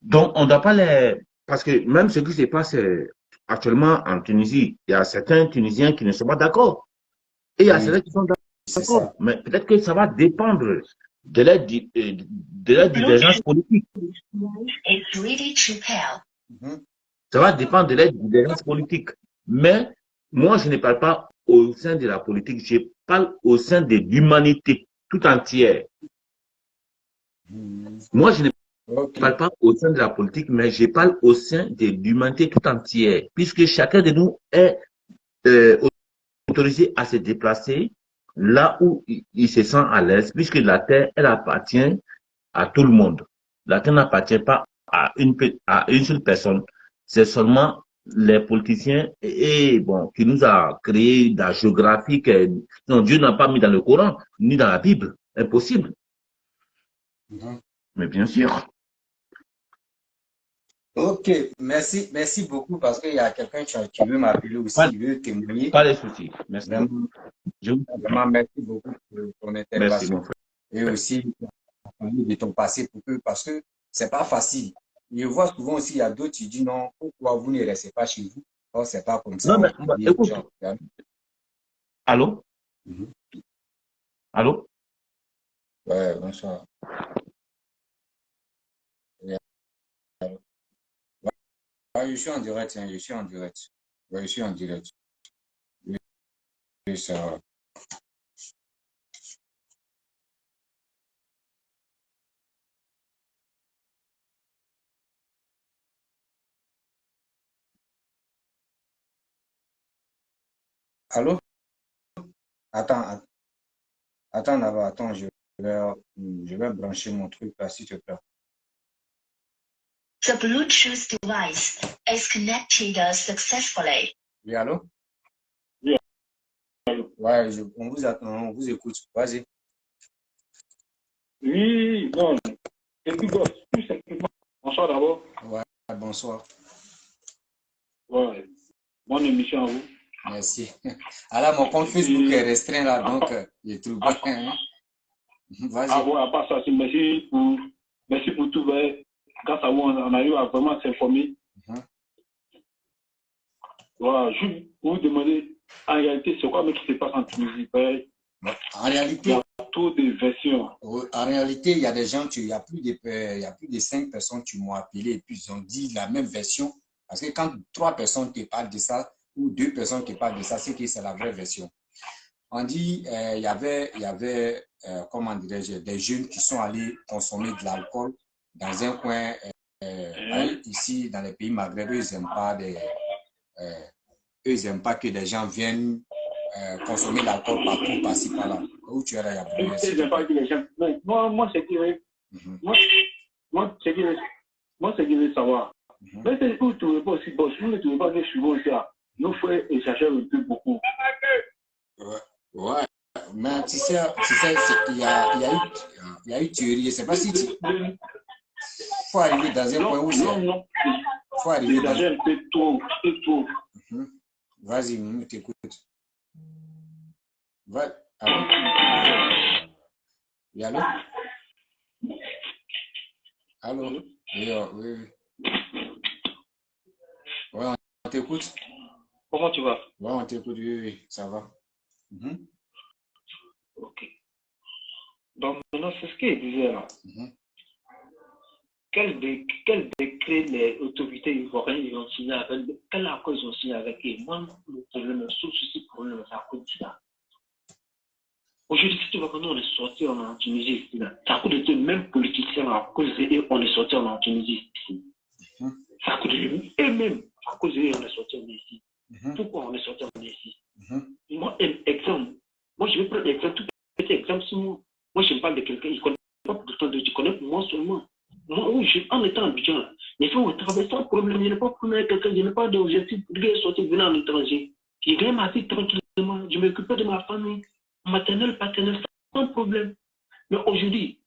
Donc, on ne doit pas les... Parce que même ce qui se passe actuellement en Tunisie, il y a certains Tunisiens qui ne sont pas d'accord. Et il y a certains Oui, qui sont c'est d'accord. ça. Mais peut-être que ça va dépendre de la divergence politique. Mhm. Ça va dépendre de la divergence politique. Mais moi, je ne parle pas au sein de la politique, je parle au sein de l'humanité tout entière. Mhm. Moi, je ne Ok. parle pas au sein de la politique, mais je parle au sein de l'humanité tout entière, puisque chacun de nous est euh, autorisé à se déplacer là où il se sent à l'aise, puisque la terre, elle appartient à tout le monde. La terre n'appartient pas à une seule personne. C'est seulement les politiciens bon, qui nous a créé la géographie que non, Dieu n'a pas mis dans le Coran, ni dans la Bible. Impossible. Mhm. Mais bien sûr. Ok, merci beaucoup parce qu'il y a quelqu'un qui veut m'appeler aussi, Pas, il veut témoigner. pas de souci. Merci beaucoup. Vraiment, Je vous vraiment, merci beaucoup pour ton merci, intervention mon frère. et aussi parler de ton passé pour que, parce que c'est pas facile. Je vois souvent aussi, il y a d'autres qui disent non, pourquoi vous ne restez pas chez vous? Oh, c'est pas comme Non, ça, mais on dit, écoute, genre, allô? mhm. Allô? Ouais, bonsoir. Ouais, je suis en direct, hein, je suis en direct. Ouais, je suis en direct. Oui, oui, ça va. Allô? Attends, attends d'abord, attends, je vais brancher mon truc là, s'il te plaît. The Bluetooth device is connected successfully. Oui, allô? Oui. Ouais, on vous attend, on vous écoute. Vas-y. Oui, non. Et puis, bon, tout simplement, Bonsoir d'abord. Ouais, bonsoir. Ouais. Bonne émission à vous. Merci. Alors, mon compte Facebook est restreint là, donc je trouve pas. Vas-y. Ouais, à part ça, merci pour tout. Grâce à vous, on arrive à vraiment s'informer. Voilà, je vous demander, en réalité, c'est quoi mais qui se passe en Tunisie? En réalité, il y a trop de versions. En réalité, il y a des gens, il y a plus de 5 personnes qui m'ont appelé et puis ils ont dit la même version. Parce que quand 3 personnes te parlent de ça ou 2 personnes te parlent de ça, c'est que c'est la vraie version. On dit il y avait comment dirais-je, des jeunes qui sont allés consommer de l'alcool dans un coin ici dans les pays maghrébins. Ils n'aiment pas que des gens viennent consommer l'alcool partout, par-ci, par-là. Où tu es là, il y a Ils n'aiment pas que les gens. Moi, c'est qui moi, c'est qui veut savoir. Mais c'est où tu ne trouvez pas aussi boss. Vous ne trouvez pas que souvent aussi, nos frères exagèrent un peu beaucoup. Ouais. Mais tu sais, il y a eu théorie. Je ne sais pas si tu. Faut arriver dans un point où c'est. Non. Faut arriver dans un peu trop. Vas-y, on t'écoute. Allô? Oui, allô? Allô? Oui. Ouais, on t'écoute. Comment tu vas? Ouais, on t'écoute, oui, ça va. Ok. Donc maintenant, c'est ce qu'il disait là. Quel décret les autorités ivoiriennes ont signé avec, quel accord ils ont signé avec eux? Moi, le problème, le souci problème, c'est à cause de ça. Aujourd'hui, si tu vois que nous, on est sorti en Tunisie, c'est à cause de eux, même politiciens, à cause d'eux, on est sorti en Tunisie ici. C'est à cause de eux-mêmes, à cause d'eux, on est sorti en ici. Pourquoi on est sorti en ici? Moi, exemple, moi, je vais prendre l'exemple, tout petit exemple, si moi, je me parle de quelqu'un, il ne connaît pas pourtant de tu connais moi seulement. Moi, oui, en étant habitué, les gens ont travaillé sans problème, je n'ai pas problème avec quelqu'un, je n'ai pas d'objectif pour sortir venir en étranger. J'ai gagné ma vie tranquillement, je m'occupais de ma famille, maternelle, paternelle, sans problème. Mais aujourd'hui,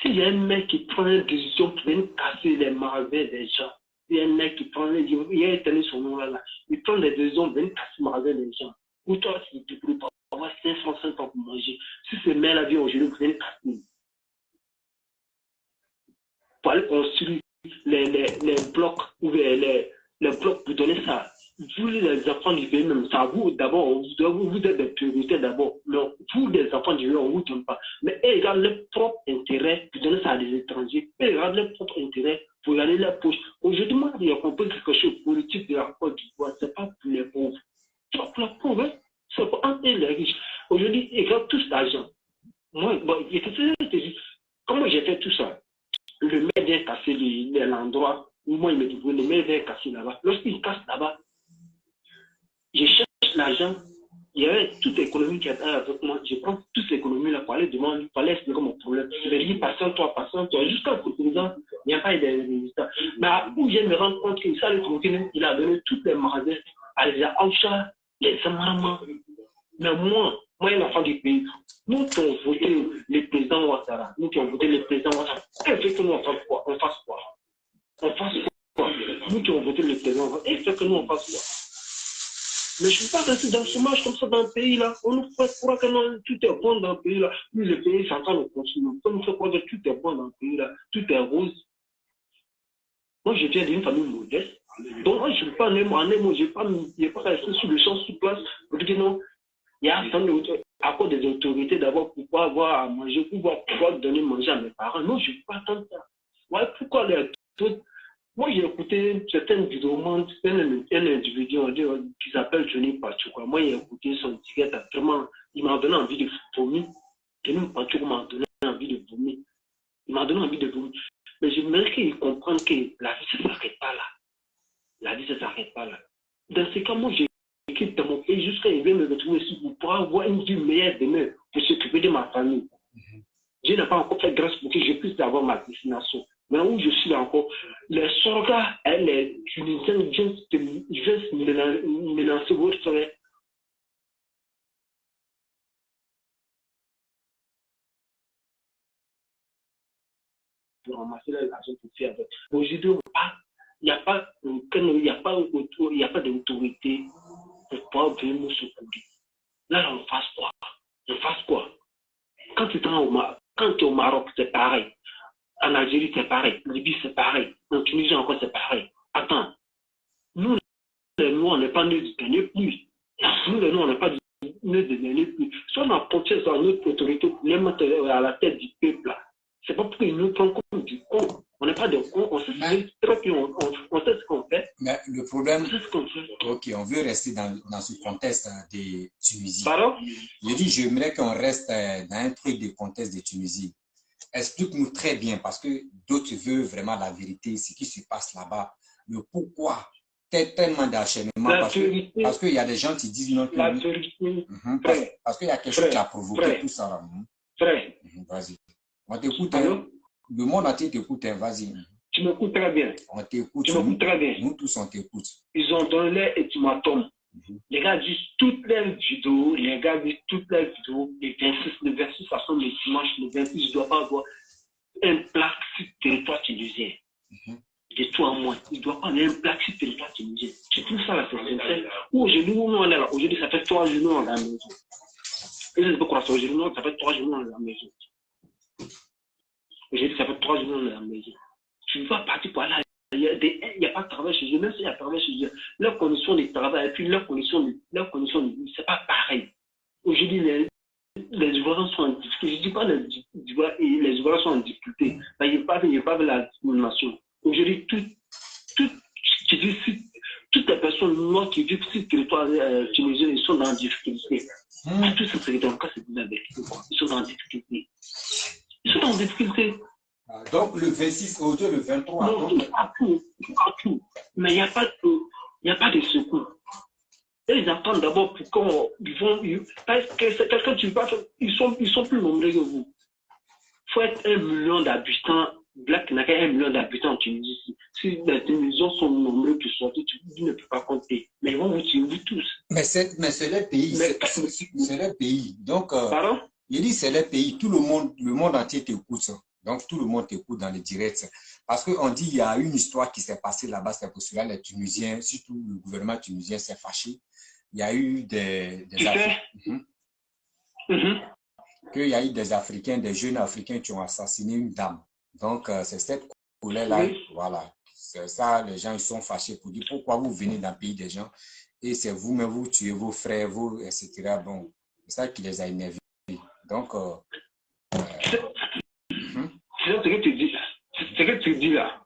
s'il y a un mec qui prend une décision pour venir casser les magasins des gens, il y a un mec qui prend, il a éteint son nom là, il prend des décisions pour venir casser les magasins des gens. Ou toi, si tu peux pas avoir 550 pour manger, si ce mec là vient aujourd'hui pour venir casser, pour aller construire les blocs ou les blocs pour donner ça. Vous, les enfants du pays, même ça, vous, d'abord, vous êtes des priorités d'abord. Mais vous, les enfants du pays, on ne vous donne pas. Mais ils regardent leur propre intérêt pour donner ça à des étrangers. Ils regardent leur propre intérêt pour gagner leur poche. Aujourd'hui, moi, il y a compris quelque chose politique de la Côte d'Ivoire. Ce n'est pas pour les pauvres. C'est pas pour les pauvres, hein? C'est pour entre les riches. Aujourd'hui, ils regardent tous l'argent. Moi, bon, comment j'ai fait tout ça? Le maire vient casser l'endroit où moi il me dit, le maire vient casser là-bas. Lorsqu'il casse là-bas, je cherche l'argent. Il y avait toute l'économie qui était avec moi. Je prends toute l'économie là pour aller demander, pour aller expliquer mon problème. Je vais dire, patiente-toi. Jusqu'à ce que il n'y a pas eu de résultats. Mais où je me rends compte que ça, il a donné tous les magasins à les Aoucha, les Samarama. Mais moi, un enfant du pays, nous qui avons voté le président Ouattara, nous qui avons voté le président Ouattara, il fait que nous on fasse quoi? On fasse quoi? Nous qui avons voté le président Ouattara, il fait que nous on fasse quoi? Mais je ne peux pas rester dans ce match comme ça dans le pays là. On nous fait croire que tout est bon dans le pays là. Puis le pays est en train de continuer. On nous fait croire que tout est bon dans le pays là. Tout est rose. Moi, je viens d'une famille modeste. Donc, moi, je ne peux pas je n'ai pas resté sur le champ sous place pour dire que non. Il y a à cause des autorités d'abord pour pouvoir avoir à manger, pour pouvoir donner à manger à mes parents. Non, je ne peux pas attendre ça. Ouais, pourquoi les autres? Moi, j'ai écouté certaines vidéos, un individu qui s'appelle Johnny Pachouka. Moi, j'ai écouté son ticket, vraiment, il m'a donné envie de vomir. Johnny Pachouka m'a donné envie de vomir. Il m'a donné envie de vomir. Mais j'aimerais qu'il comprenne que la vie ne s'arrête pas là. La vie ne s'arrête pas là. Dans ce cas, moi, j'ai quitte dans mon pays jusqu'à il vient me retrouver ici pour avoir une vie meilleure demain, pour s'occuper de ma famille. Je n'ai pas encore fait grâce pour que je puisse avoir ma destination. Maintenant où je suis là encore, les soldats et les Tunisiens viennent menacer votre frère. ramasser l'argent pour faire avec. Aujourd'hui, il n'y a pas d'autorité pour pouvoir venir nous secourir. Là, on fasse quoi? On fasse quoi? Quand tu es au Maroc, c'est pareil. En Algérie, c'est pareil. En Libye, c'est pareil. En Tunisie, encore, c'est pareil. Attends. Nous, les Noirs, on n'est pas nés du dernier plus. Nous, les Noirs, on n'est pas nés du dernier plus. Si on a porté sur notre autorité pour les mettre à la tête du peuple, là, c'est pas pour qu'ils nous prennent comme du con. On n'est pas des cons. On sait ce qu'on fait. Mais le problème, On sait ce qu'on fait. ok, on veut rester dans ce contexte de Tunisie. Pardon? Je dis, j'aimerais qu'on reste dans un truc de contexte de Tunisie. Explique-nous très bien, parce que d'autres veulent vraiment la vérité, ce qui se passe là-bas, le pourquoi, tellement d'enchaînement, parce qu'il y a des gens qui disent non. La vérité, parce qu'il y a quelque chose qui a provoqué tout ça. Là. Frère. Vas-y. On t'écoute. Le monde entier t'écoute. Vas-y. Tu m'écoutes très bien. On t'écoute. Tu m'écoutes très bien. Nous tous, on t'écoute. Ils ont donné les ultimatums. Les gars disent toutes les vidéos, le 26, le 26, ça sonne le dimanche, le 26, je dois pas avoir un plaque sur le territoire tunisien. De tout à moi, il doit pas avoir un plaque sur le territoire tunisien. C'est tout ça, là, c'est sincère. Aujourd'hui, où on est là, aujourd'hui, ça fait 3 jours dans la maison. Et je ne peux pas croire ça, aujourd'hui, ça fait 3 jours dans la maison. Aujourd'hui, ça fait 3 jours dans la maison. Tu vas partir pour aller. Il n'y a pas de travail chez eux, même s'il y a travail chez eux. Leurs conditions de travail et puis leurs conditions de vie, ce n'est pas pareil. Aujourd'hui, les Ivoiriens sont en difficulté. Je ne dis pas les Ivoiriens sont en difficulté. Il n'y a pas de la discrimination. Aujourd'hui, toutes les personnes noires qui vivent sur le territoire tunisien, ils sont en difficulté. Tout ça, c'est dans le cas, c'est de la vérité. Ils sont en difficulté. Ils sont en difficulté. Donc, le 26, aujourd'hui, le 23. Non, partout. Mais il n'y a pas de secours. Et ils attendent d'abord pour qu'ils vont. Parce que c'est quelqu'un qui va. Ils sont plus nombreux que vous. Il faut être 1 million d'habitants. Black n'a qu'un 1 million d'habitants en Tunisie. Si les Tunisiens sont nombreux pour sortir, tu ne peux pas compter. Mais ils vont vous tuer, vous tous. Mais c'est le pays. C'est le pays. Donc, pardon? il dit c'est le pays. Tout le monde entier t'écoute. Donc, tout le monde t'écoute dans les directs. Parce qu'on dit qu'il y a une histoire qui s'est passée là-bas, c'est pour cela les Tunisiens, surtout le gouvernement tunisien s'est fâché. Il y a eu des qu'il y a eu des Africains, des jeunes Africains qui ont assassiné une dame. Donc, c'est cette colère-là, voilà. C'est ça, les gens ils sont fâchés pour dire pourquoi vous venez dans le pays des gens et c'est vous-même, vous tuez vos frères, vous, etc. Bon, c'est ça qui les a énervés. Donc, c'est ce que tu dis là. C'est ce que tu dis là.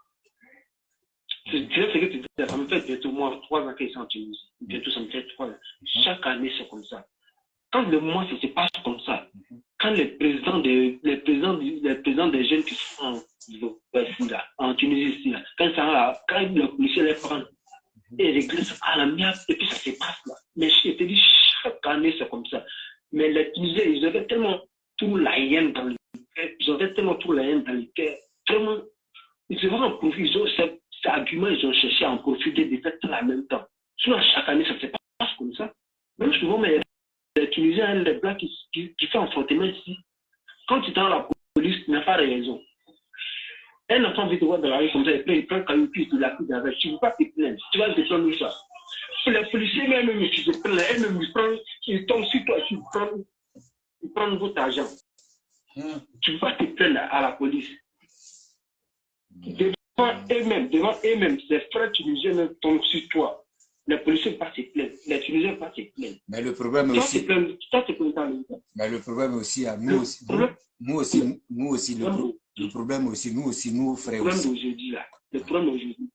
Ça me fait bientôt moi 3 ans qu'ils sont en Tunisie. Bientôt ça me fait 3 ans. Chaque année c'est comme ça. Quand le mois se passe comme ça, quand les présidents des jeunes qui sont en Tunisie ici, là, quand le policier les prend et régressent à la mienne, et puis ça se passe là. Mais je te dis, chaque année c'est comme ça. Mais les Tunisiens, ils avaient tellement tout la haine dans les cœurs. Ils avaient tellement tout la haine dans les cœurs. Vraiment, ils ont en profit. Ces arguments, ils ont cherché à en profiter de faire tout en même temps. Sinon, chaque année, ça se passe comme ça. Même souvent, mais les Tunisiens, les Blancs qui font un affrontement ici, quand tu es dans la police, tu n'as pas de raison. Un enfant vient te voir dans la rue comme ça, il prend un caillou, puis il la coupe avec. Tu ne veux pas te plaindre. Tu vas te prendre ça. Les policiers, même, tu te plains, ils tombent sur toi, ils prennent votre argent. Tu ne veux pas te plaindre à la police. Devant eux-mêmes, les frères tunisiens tombent sur toi. Les policiers ne vont pas se plaindre. Les Tunisiens ne vont pas se plaindre. Mais le problème est aussi. Mais le problème aussi, nous aussi, le problème aussi, nous, frères aussi. Le problème d'aujourd'hui.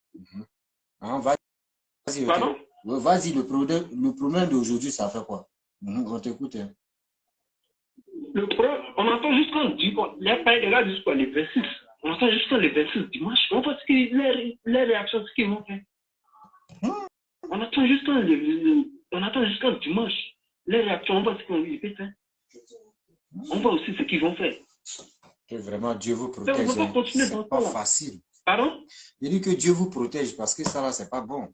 Vas-y, pardon? Vas-y, le problème d'aujourd'hui, ça fait quoi? On t'écoute. Hein. Le problème, on entend juste quand les gars disent quoi, les 26. On entend juste quand les 26 dimanche. On voit les réactions, ce qu'ils vont faire. On attend juste quand dimanche. Les réactions, on voit ce qu'ils vont faire. On voit aussi ce qu'ils vont faire. Que vraiment Dieu vous protège. C'est pas facile. Pardon? Il dit que Dieu vous protège parce que ça là, c'est pas bon.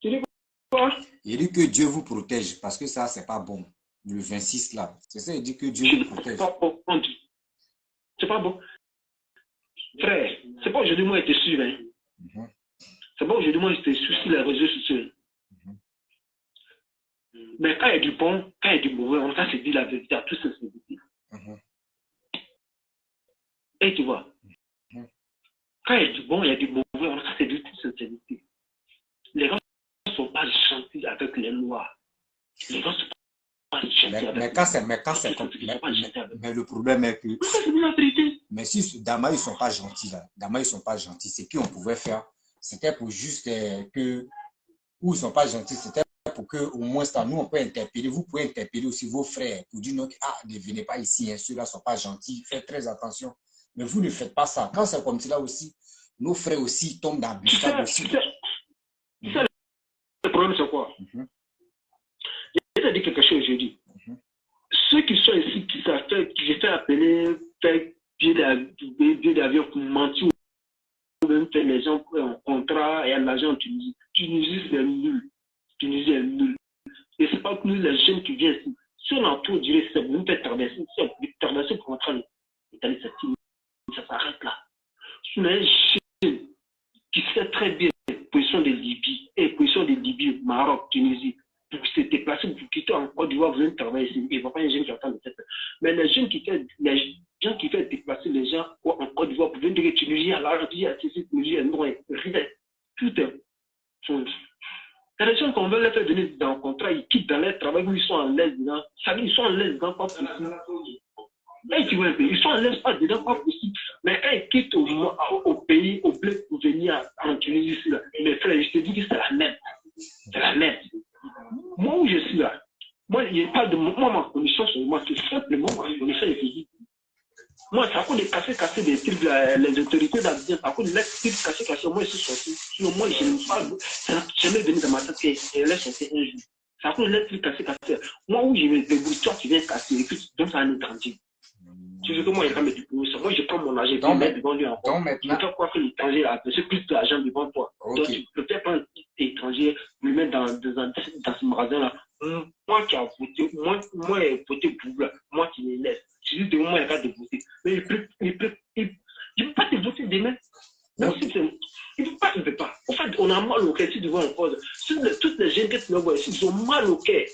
Tu dis quoi? Il dit que Dieu vous protège parce que ça, c'est pas bon. Le 26 là. C'est ça, il dit que Dieu vous protège. C'est pas bon. frère, c'est pas aujourd'hui moi j'étais sûr. Hein. C'est pas aujourd'hui moi j'étais sûr sur les réseaux sociaux. Mais quand il y a du bon, quand il y a du mauvais, on va se dire la vérité à tous ces vérités. Et tu vois, quand il y a du bon, il y a du mauvais, on va se dire toutes ces vérités. Les gens ne sont pas gentils avec les lois. Les gens ne sont pas gentils avec mais quand c'est comme mais le problème est que mais si Dama ils sont pas gentils là, Dama ils sont pas gentils, c'est qu'on pouvait faire, c'était pour juste que ou ils sont pas gentils, c'était pour que au moins ça nous on peut interpeller, vous pouvez interpeller aussi vos frères pour dire non, ah ne venez pas ici, hein, ceux-là sont pas gentils, faites très attention. Mais vous ne faites pas ça. Quand c'est comme cela aussi, nos frères aussi tombent dans le stade aussi. Le problème c'est quoi? Je vais te dire quelque chose aujourd'hui. Ceux qui sont ici, qui j'ai fait appeler, faire billet d'avion pour mentir ou même faire les gens pour un contrat et à l'argent en Tunisie. Tunisie c'est nul. Tunisie est nul. Et c'est pas que nous les jeunes qui viennent ici. Si on a tout direct, c'est vous faire traverser, traverser pour rentrer en Italie, ça s'arrête là. Si on a un jeune qui sait très bien position de Libye, et position de Libye, Maroc, Tunisie, pour se déplacer, pour quitter en Côte d'Ivoire, venir travailler ici. Il ne va pas un jeune qui attend de cette. Mais les gens qui fait déplacer les gens en Côte d'Ivoire pour venir de Tunisie, à l'Arabie, à Tunisie, à Noël, rien. Tout est. Il y a des gens qu'on veut les faire donner dans un contrat, ils quittent dans leur travail où ils sont en l'aise dedans. Ça veut dire ils sont en l'aise dedans, pas possible. Là, tu vois un peu, ils sont en l'aise pas dedans, pas possible. Mais quand ils quittent au pays, au bled pour venir en Tunisie, là, mes frères, je te dis que c'est la merde. C'est la merde. Moi où je suis là, moi, il n'y a pas de moi, ma condition sur moi, c'est simplement ma condition est physique. Moi, ça coûte de casser des trucs, les autorités d'Abidjan, ça coûte de casser, moi, je suis sorti. Sinon, moi, je n'aime pas, ça n'a jamais venu dans ma tête qu'elle est sortie un jour. Ça coûte de casser. Moi, où je me débrouille, toi, tu viens casser, et puis tu donnes ça à un étranger. Tu veux que moi, il va me débrouiller ça. Moi, je prends mon argent, je vais mettre devant lui encore. Je vais faire quoi que l'étranger a besoin plus d'argent devant toi. Okay. Donc, tu peux peut-être prendre l'étranger, me mettre dans ce magasin-là. Moi qui a voté, moi j'ai voté pour lui, moi qui les laisse. Je dis de moi, il n'y a pas de voter. Mais il ne peut pas te voter demain. Même si il ne peut pas. En fait, on a mal au cœur si tu vois en cause. Toutes les jeunes que tu vois ici, ils ont mal au cœur.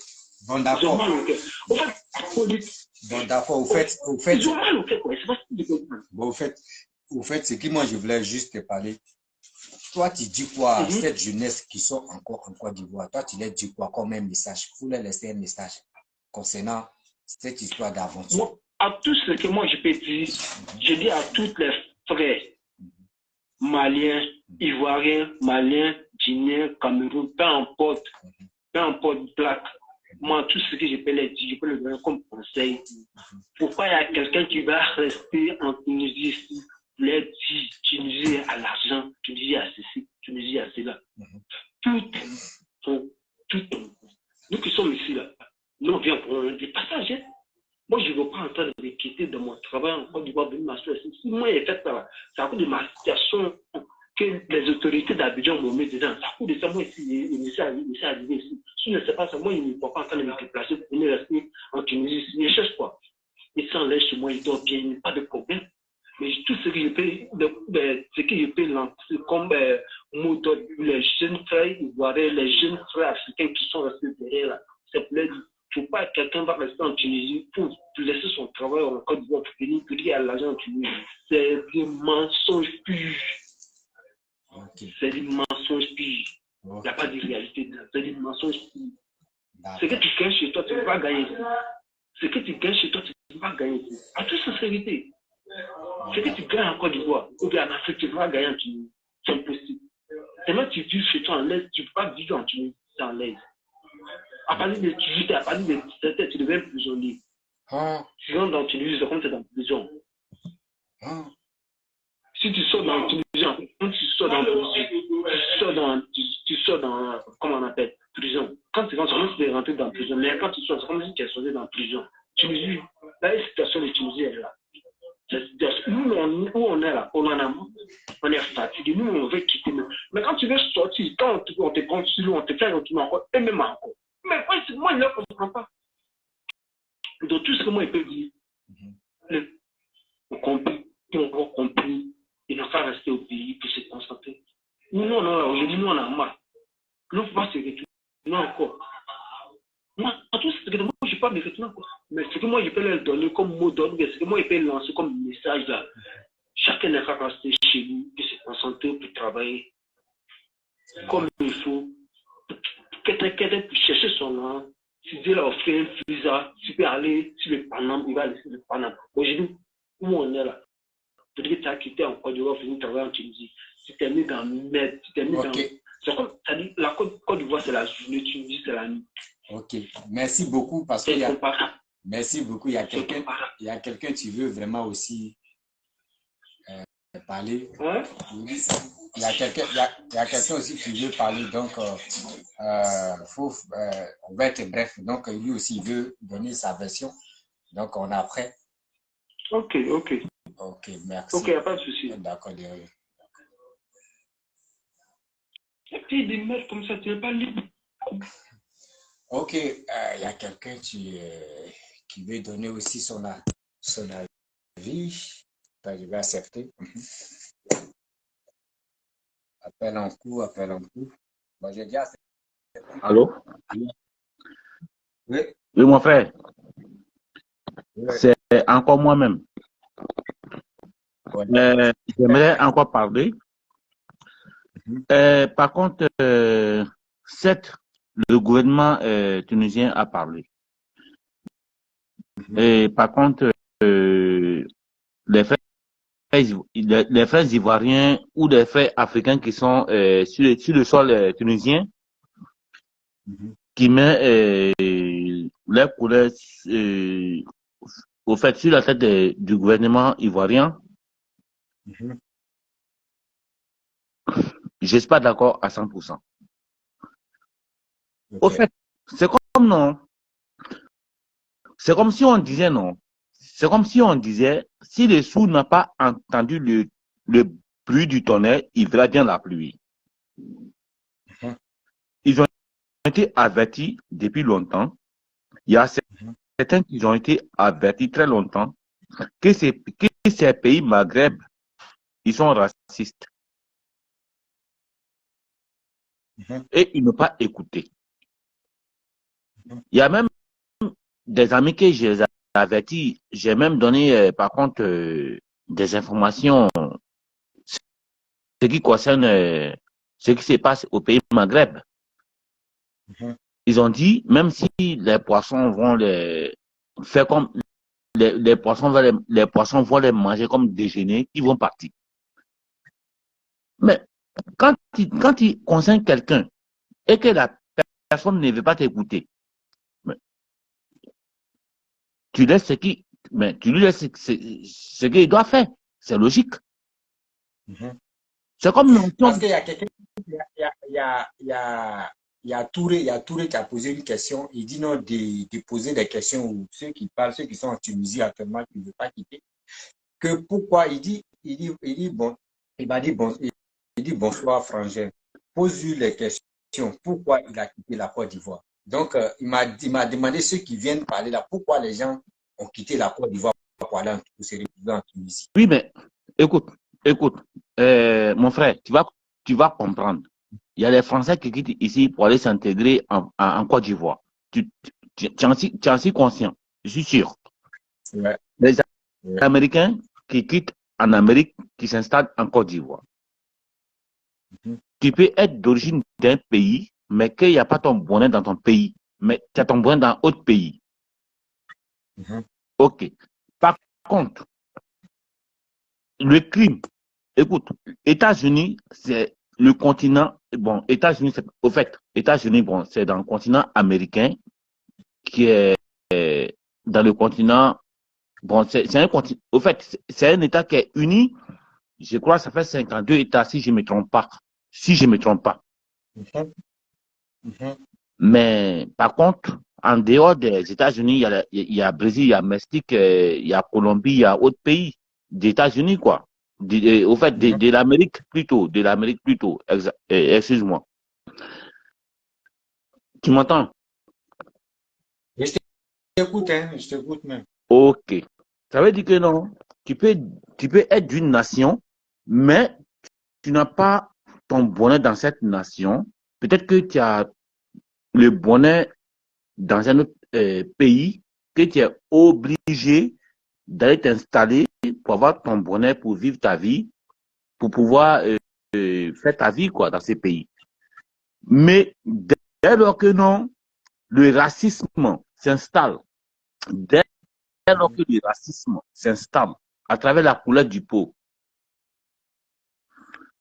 Bon, d'accord. Ils ont mal au cœur. En fait, bon, d'accord. Au fait, ils ont mal au cœur, quoi. C'est pas ce que bon, au fait, c'est que moi, je voulais juste te parler. Toi, tu dis quoi à cette jeunesse qui sont encore en Côte d'Ivoire? Toi, tu leur dis quoi comme un message? Il faut leur laisser un message concernant cette histoire d'aventure. Moi, à tout ce que moi je peux dire, je dis à tous les frères maliens, ivoiriens, maliens, guinéens, Cameroun, peu importe plaque. Moi, tout ce que je peux leur dire, je peux le donner comme conseil. Pourquoi il y a quelqu'un qui va rester en Tunisie ici? Les dit Tunisie à l'argent, Tunisie à ceci, Tunisie à cela. Tout. Nous qui sommes ici, là, nous on vient pour des passagers. Moi, je ne veux pas entendre de quitter de mon travail en Côte d'Ivoire, venir m'assurer. Si moi, j'ai fait ça, c'est à cause de ma situation que les autorités d'Abidjan m'ont mis dedans. C'est à cause de ça, moi, il m'est arrivé ici. Si je ne sais pas ça, moi, il ne peut pas entendre de me déplacer pour venir rester en Tunisie. Je cherche quoi? Il s'enlève chez moi, il dort bien, il n'y a pas de problème. Mais tout ce que je peux lancer comme mot d'ordre, les jeunes frères ivoiriens, les jeunes frères africains qui sont restés derrière là, c'est pour leur dire, il ne faut pas que quelqu'un va rester en Tunisie pour laisser son travail en Côte d'Ivoire pour venir payer à l'argent en Tunisie. C'est des mensonges purs. Okay. C'est des mensonges purs. Il n'y a pas de réalité dedans. C'est des mensonges purs. Ce que tu gagnes chez toi, tu ne peux pas gagner. Ce que tu gagnes chez toi, tu ne peux pas gagner. À toute sincérité. Ce que tu gagnes en Côte d'Ivoire ou bien en Afrique, tu ne peux pas gagner en Tunisie. C'est impossible. Tellement tu vis chez toi en l'aise, tu ne peux pas vivre en Tunisie en l'aise. À partir de 18 ans, à partir de 17 ans, tu deviens prisonnier. Tu rentres dans Tunisie, c'est comme tu es dans prison. Si tu sors dans Tunisie, quand tu sors dans prison, tu sors dans, comment on appelle, prison. Quand tu rentres, tu es rentré dans prison. Mais quand tu sors, c'est comme si tu es sorti dans prison. Tunisie, la situation de Tunisie, elle est là. Nous, où on est là, on en a marre, on est fatigué, nous, on veut quitter. Mais quand tu veux sortir, quand on te prend sur l'eau, on te fait retourner encore, et même encore. Mais moi, il ne comprend pas. Donc, tout ce que moi, je peux dire, on a compris, ils n'ont qu'à rester au pays pour se concentrer. Nous, aujourd'hui, nous, on a marre. Nous, on ne peut pas se retourner encore. Moi, en tout cas, moi, je ne peux pas me retourner encore. Mais ce que moi, je peux leur donner comme mot d'ordre, ce que moi, je peux lancer comme message, là, chacun n'a qu'à rester chez lui, pour se concentrer, pour travailler comme il faut. Quelqu'un pour chercher son nom. Si Dieu leur offre un visa, tu peux aller sur le Paname, il va aller sur le Paname. Aujourd'hui, où on est là, peut-être que tu as quitté en Côte d'Ivoire, venu travailler en Tunisie. Tu t'es mis dans le med, tu t'es mis dans. C'est comme, ça dit, la Côte d'Ivoire, c'est la journée, Tunisie, c'est la nuit. Ok, merci beaucoup parce qu'il y a. Merci beaucoup. Il y a quelqu'un, tu veux vraiment aussi parler. Hein? Il y a quelqu'un aussi qui veut parler, donc on va être bref. Donc lui aussi il veut donner sa version. Donc on est après. Ok, merci. Ok, il n'y a pas de souci. D'accord. Et puis des mecs comme ça, tu n'es pas libre. Ok, il y a quelqu'un qui veut donner aussi son avis. Je vais accepter. Appel en cours. Bon, j'ai déjà accepté. Allô? Oui. Oui, mon frère. Oui. C'est encore moi-même. Ouais. J'aimerais encore parler. Par contre, le gouvernement tunisien a parlé. Et par contre, les frères ivoiriens ou les frères africains qui sont sur le sol tunisien, qui met les couleurs au fait sur la tête du gouvernement ivoirien, je ne suis pas d'accord à 100%. Okay. Au fait, c'est comme non. C'est comme si on disait non. C'est comme si on disait, si les sourds n'ont pas entendu le bruit du tonnerre, il verra bien la pluie. Ils ont été avertis depuis longtemps. Il y a certains qui ont été avertis très longtemps que ces pays Maghreb, ils sont racistes. Et ils n'ont pas écouté. Il y a même des amis que je les ai avertis. J'ai même donné, par contre, des informations ce qui concerne ce qui se passe au pays Maghreb. Ils ont dit, même si les poissons vont les faire comme les poissons vont les manger comme déjeuner, ils vont partir. Mais quand il concerne quelqu'un et que la personne ne veut pas t'écouter, tu laisses tu lui laisses ce qu'il doit faire. C'est logique. C'est comme non. Parce qu'il y a quelqu'un, il y a Touré qui a posé une question. Il dit non de poser des questions aux ceux qui sont en Tunisie actuellement, qui ne veulent pas quitter. Que pourquoi il dit bonsoir frangin. Pose-lui les questions. Pourquoi il a quitté la Côte d'Ivoire? Donc il m'a demandé ceux qui viennent parler là, pourquoi les gens ont quitté la Côte d'Ivoire pour aller se retrouver en Tunisie. Oui, mais écoute, mon frère, tu vas comprendre. Il y a les Français qui quittent ici pour aller s'intégrer en Côte d'Ivoire. Tu en es conscient, je suis sûr. Ouais. Les Américains qui quittent en Amérique, qui s'installent en Côte d'Ivoire. Tu peux être d'origine d'un pays, mais qu'il n'y a pas ton bonheur dans ton pays, mais tu as ton bonheur dans autre pays. Ok. Par contre, le crime, écoute, États-Unis, c'est le continent, bon, États-Unis, au fait, États-Unis, bon, c'est dans le continent américain, qui est dans le continent, bon, c'est un continent, au fait, c'est un État qui est uni, je crois que ça fait 52 États, si je ne me trompe pas. Mais, par contre, en dehors des États-Unis, il y a Brésil, il y a Mexique, il y a Colombie, il y a autres pays d'États-Unis, quoi. Au fait, de l'Amérique plutôt, excuse-moi. Tu m'entends? Je t'écoute même. Ok. Ça veut dire que non, tu peux être d'une nation, Mais tu n'as pas ton bonheur dans cette nation. Peut-être que tu as le bonheur dans un autre pays, que tu es obligé d'aller t'installer pour avoir ton bonheur, pour vivre ta vie, pour pouvoir faire ta vie quoi, dans ces pays. Mais dès lors que non, le racisme s'installe, dès lors que le racisme s'installe à travers la couleur du peau,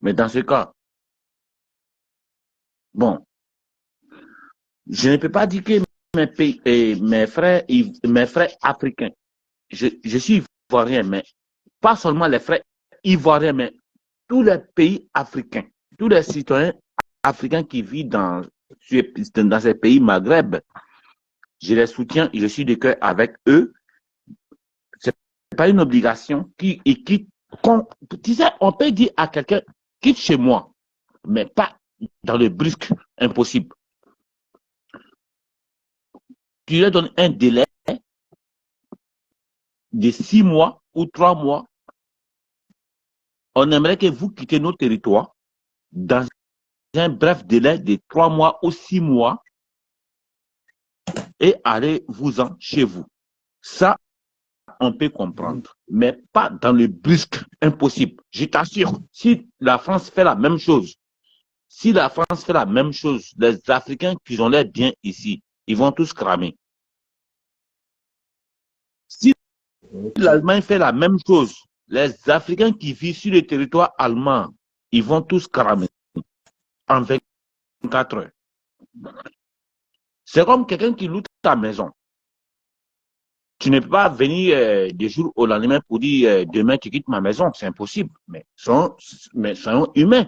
mais dans ce cas, bon, je ne peux pas dire que mes frères africains, je suis ivoirien, mais pas seulement les frères ivoiriens, mais tous les pays africains, tous les citoyens africains qui vivent dans ces pays Maghreb, je les soutiens, je suis de cœur avec eux. C'est pas une obligation qui quitte. Tu sais, on peut dire à quelqu'un, quitte chez moi, mais pas dans le brusque, impossible. Tu leur donnes un délai de 6 mois ou 3 mois. On aimerait que vous quittez nos territoires dans un bref délai de 3 mois ou 6 mois et allez-vous-en chez vous. Ça, on peut comprendre, mais pas dans le brusque, impossible. Je t'assure, si la France fait la même chose, les Africains qui ont l'air bien ici, ils vont tous cramer. Si l'Allemagne fait la même chose, les Africains qui vivent sur le territoire allemand, ils vont tous cramer en 24 heures. C'est comme quelqu'un qui loue ta maison. Tu ne peux pas venir du jour au lendemain pour dire demain tu quittes ma maison, c'est impossible. Mais sont humains.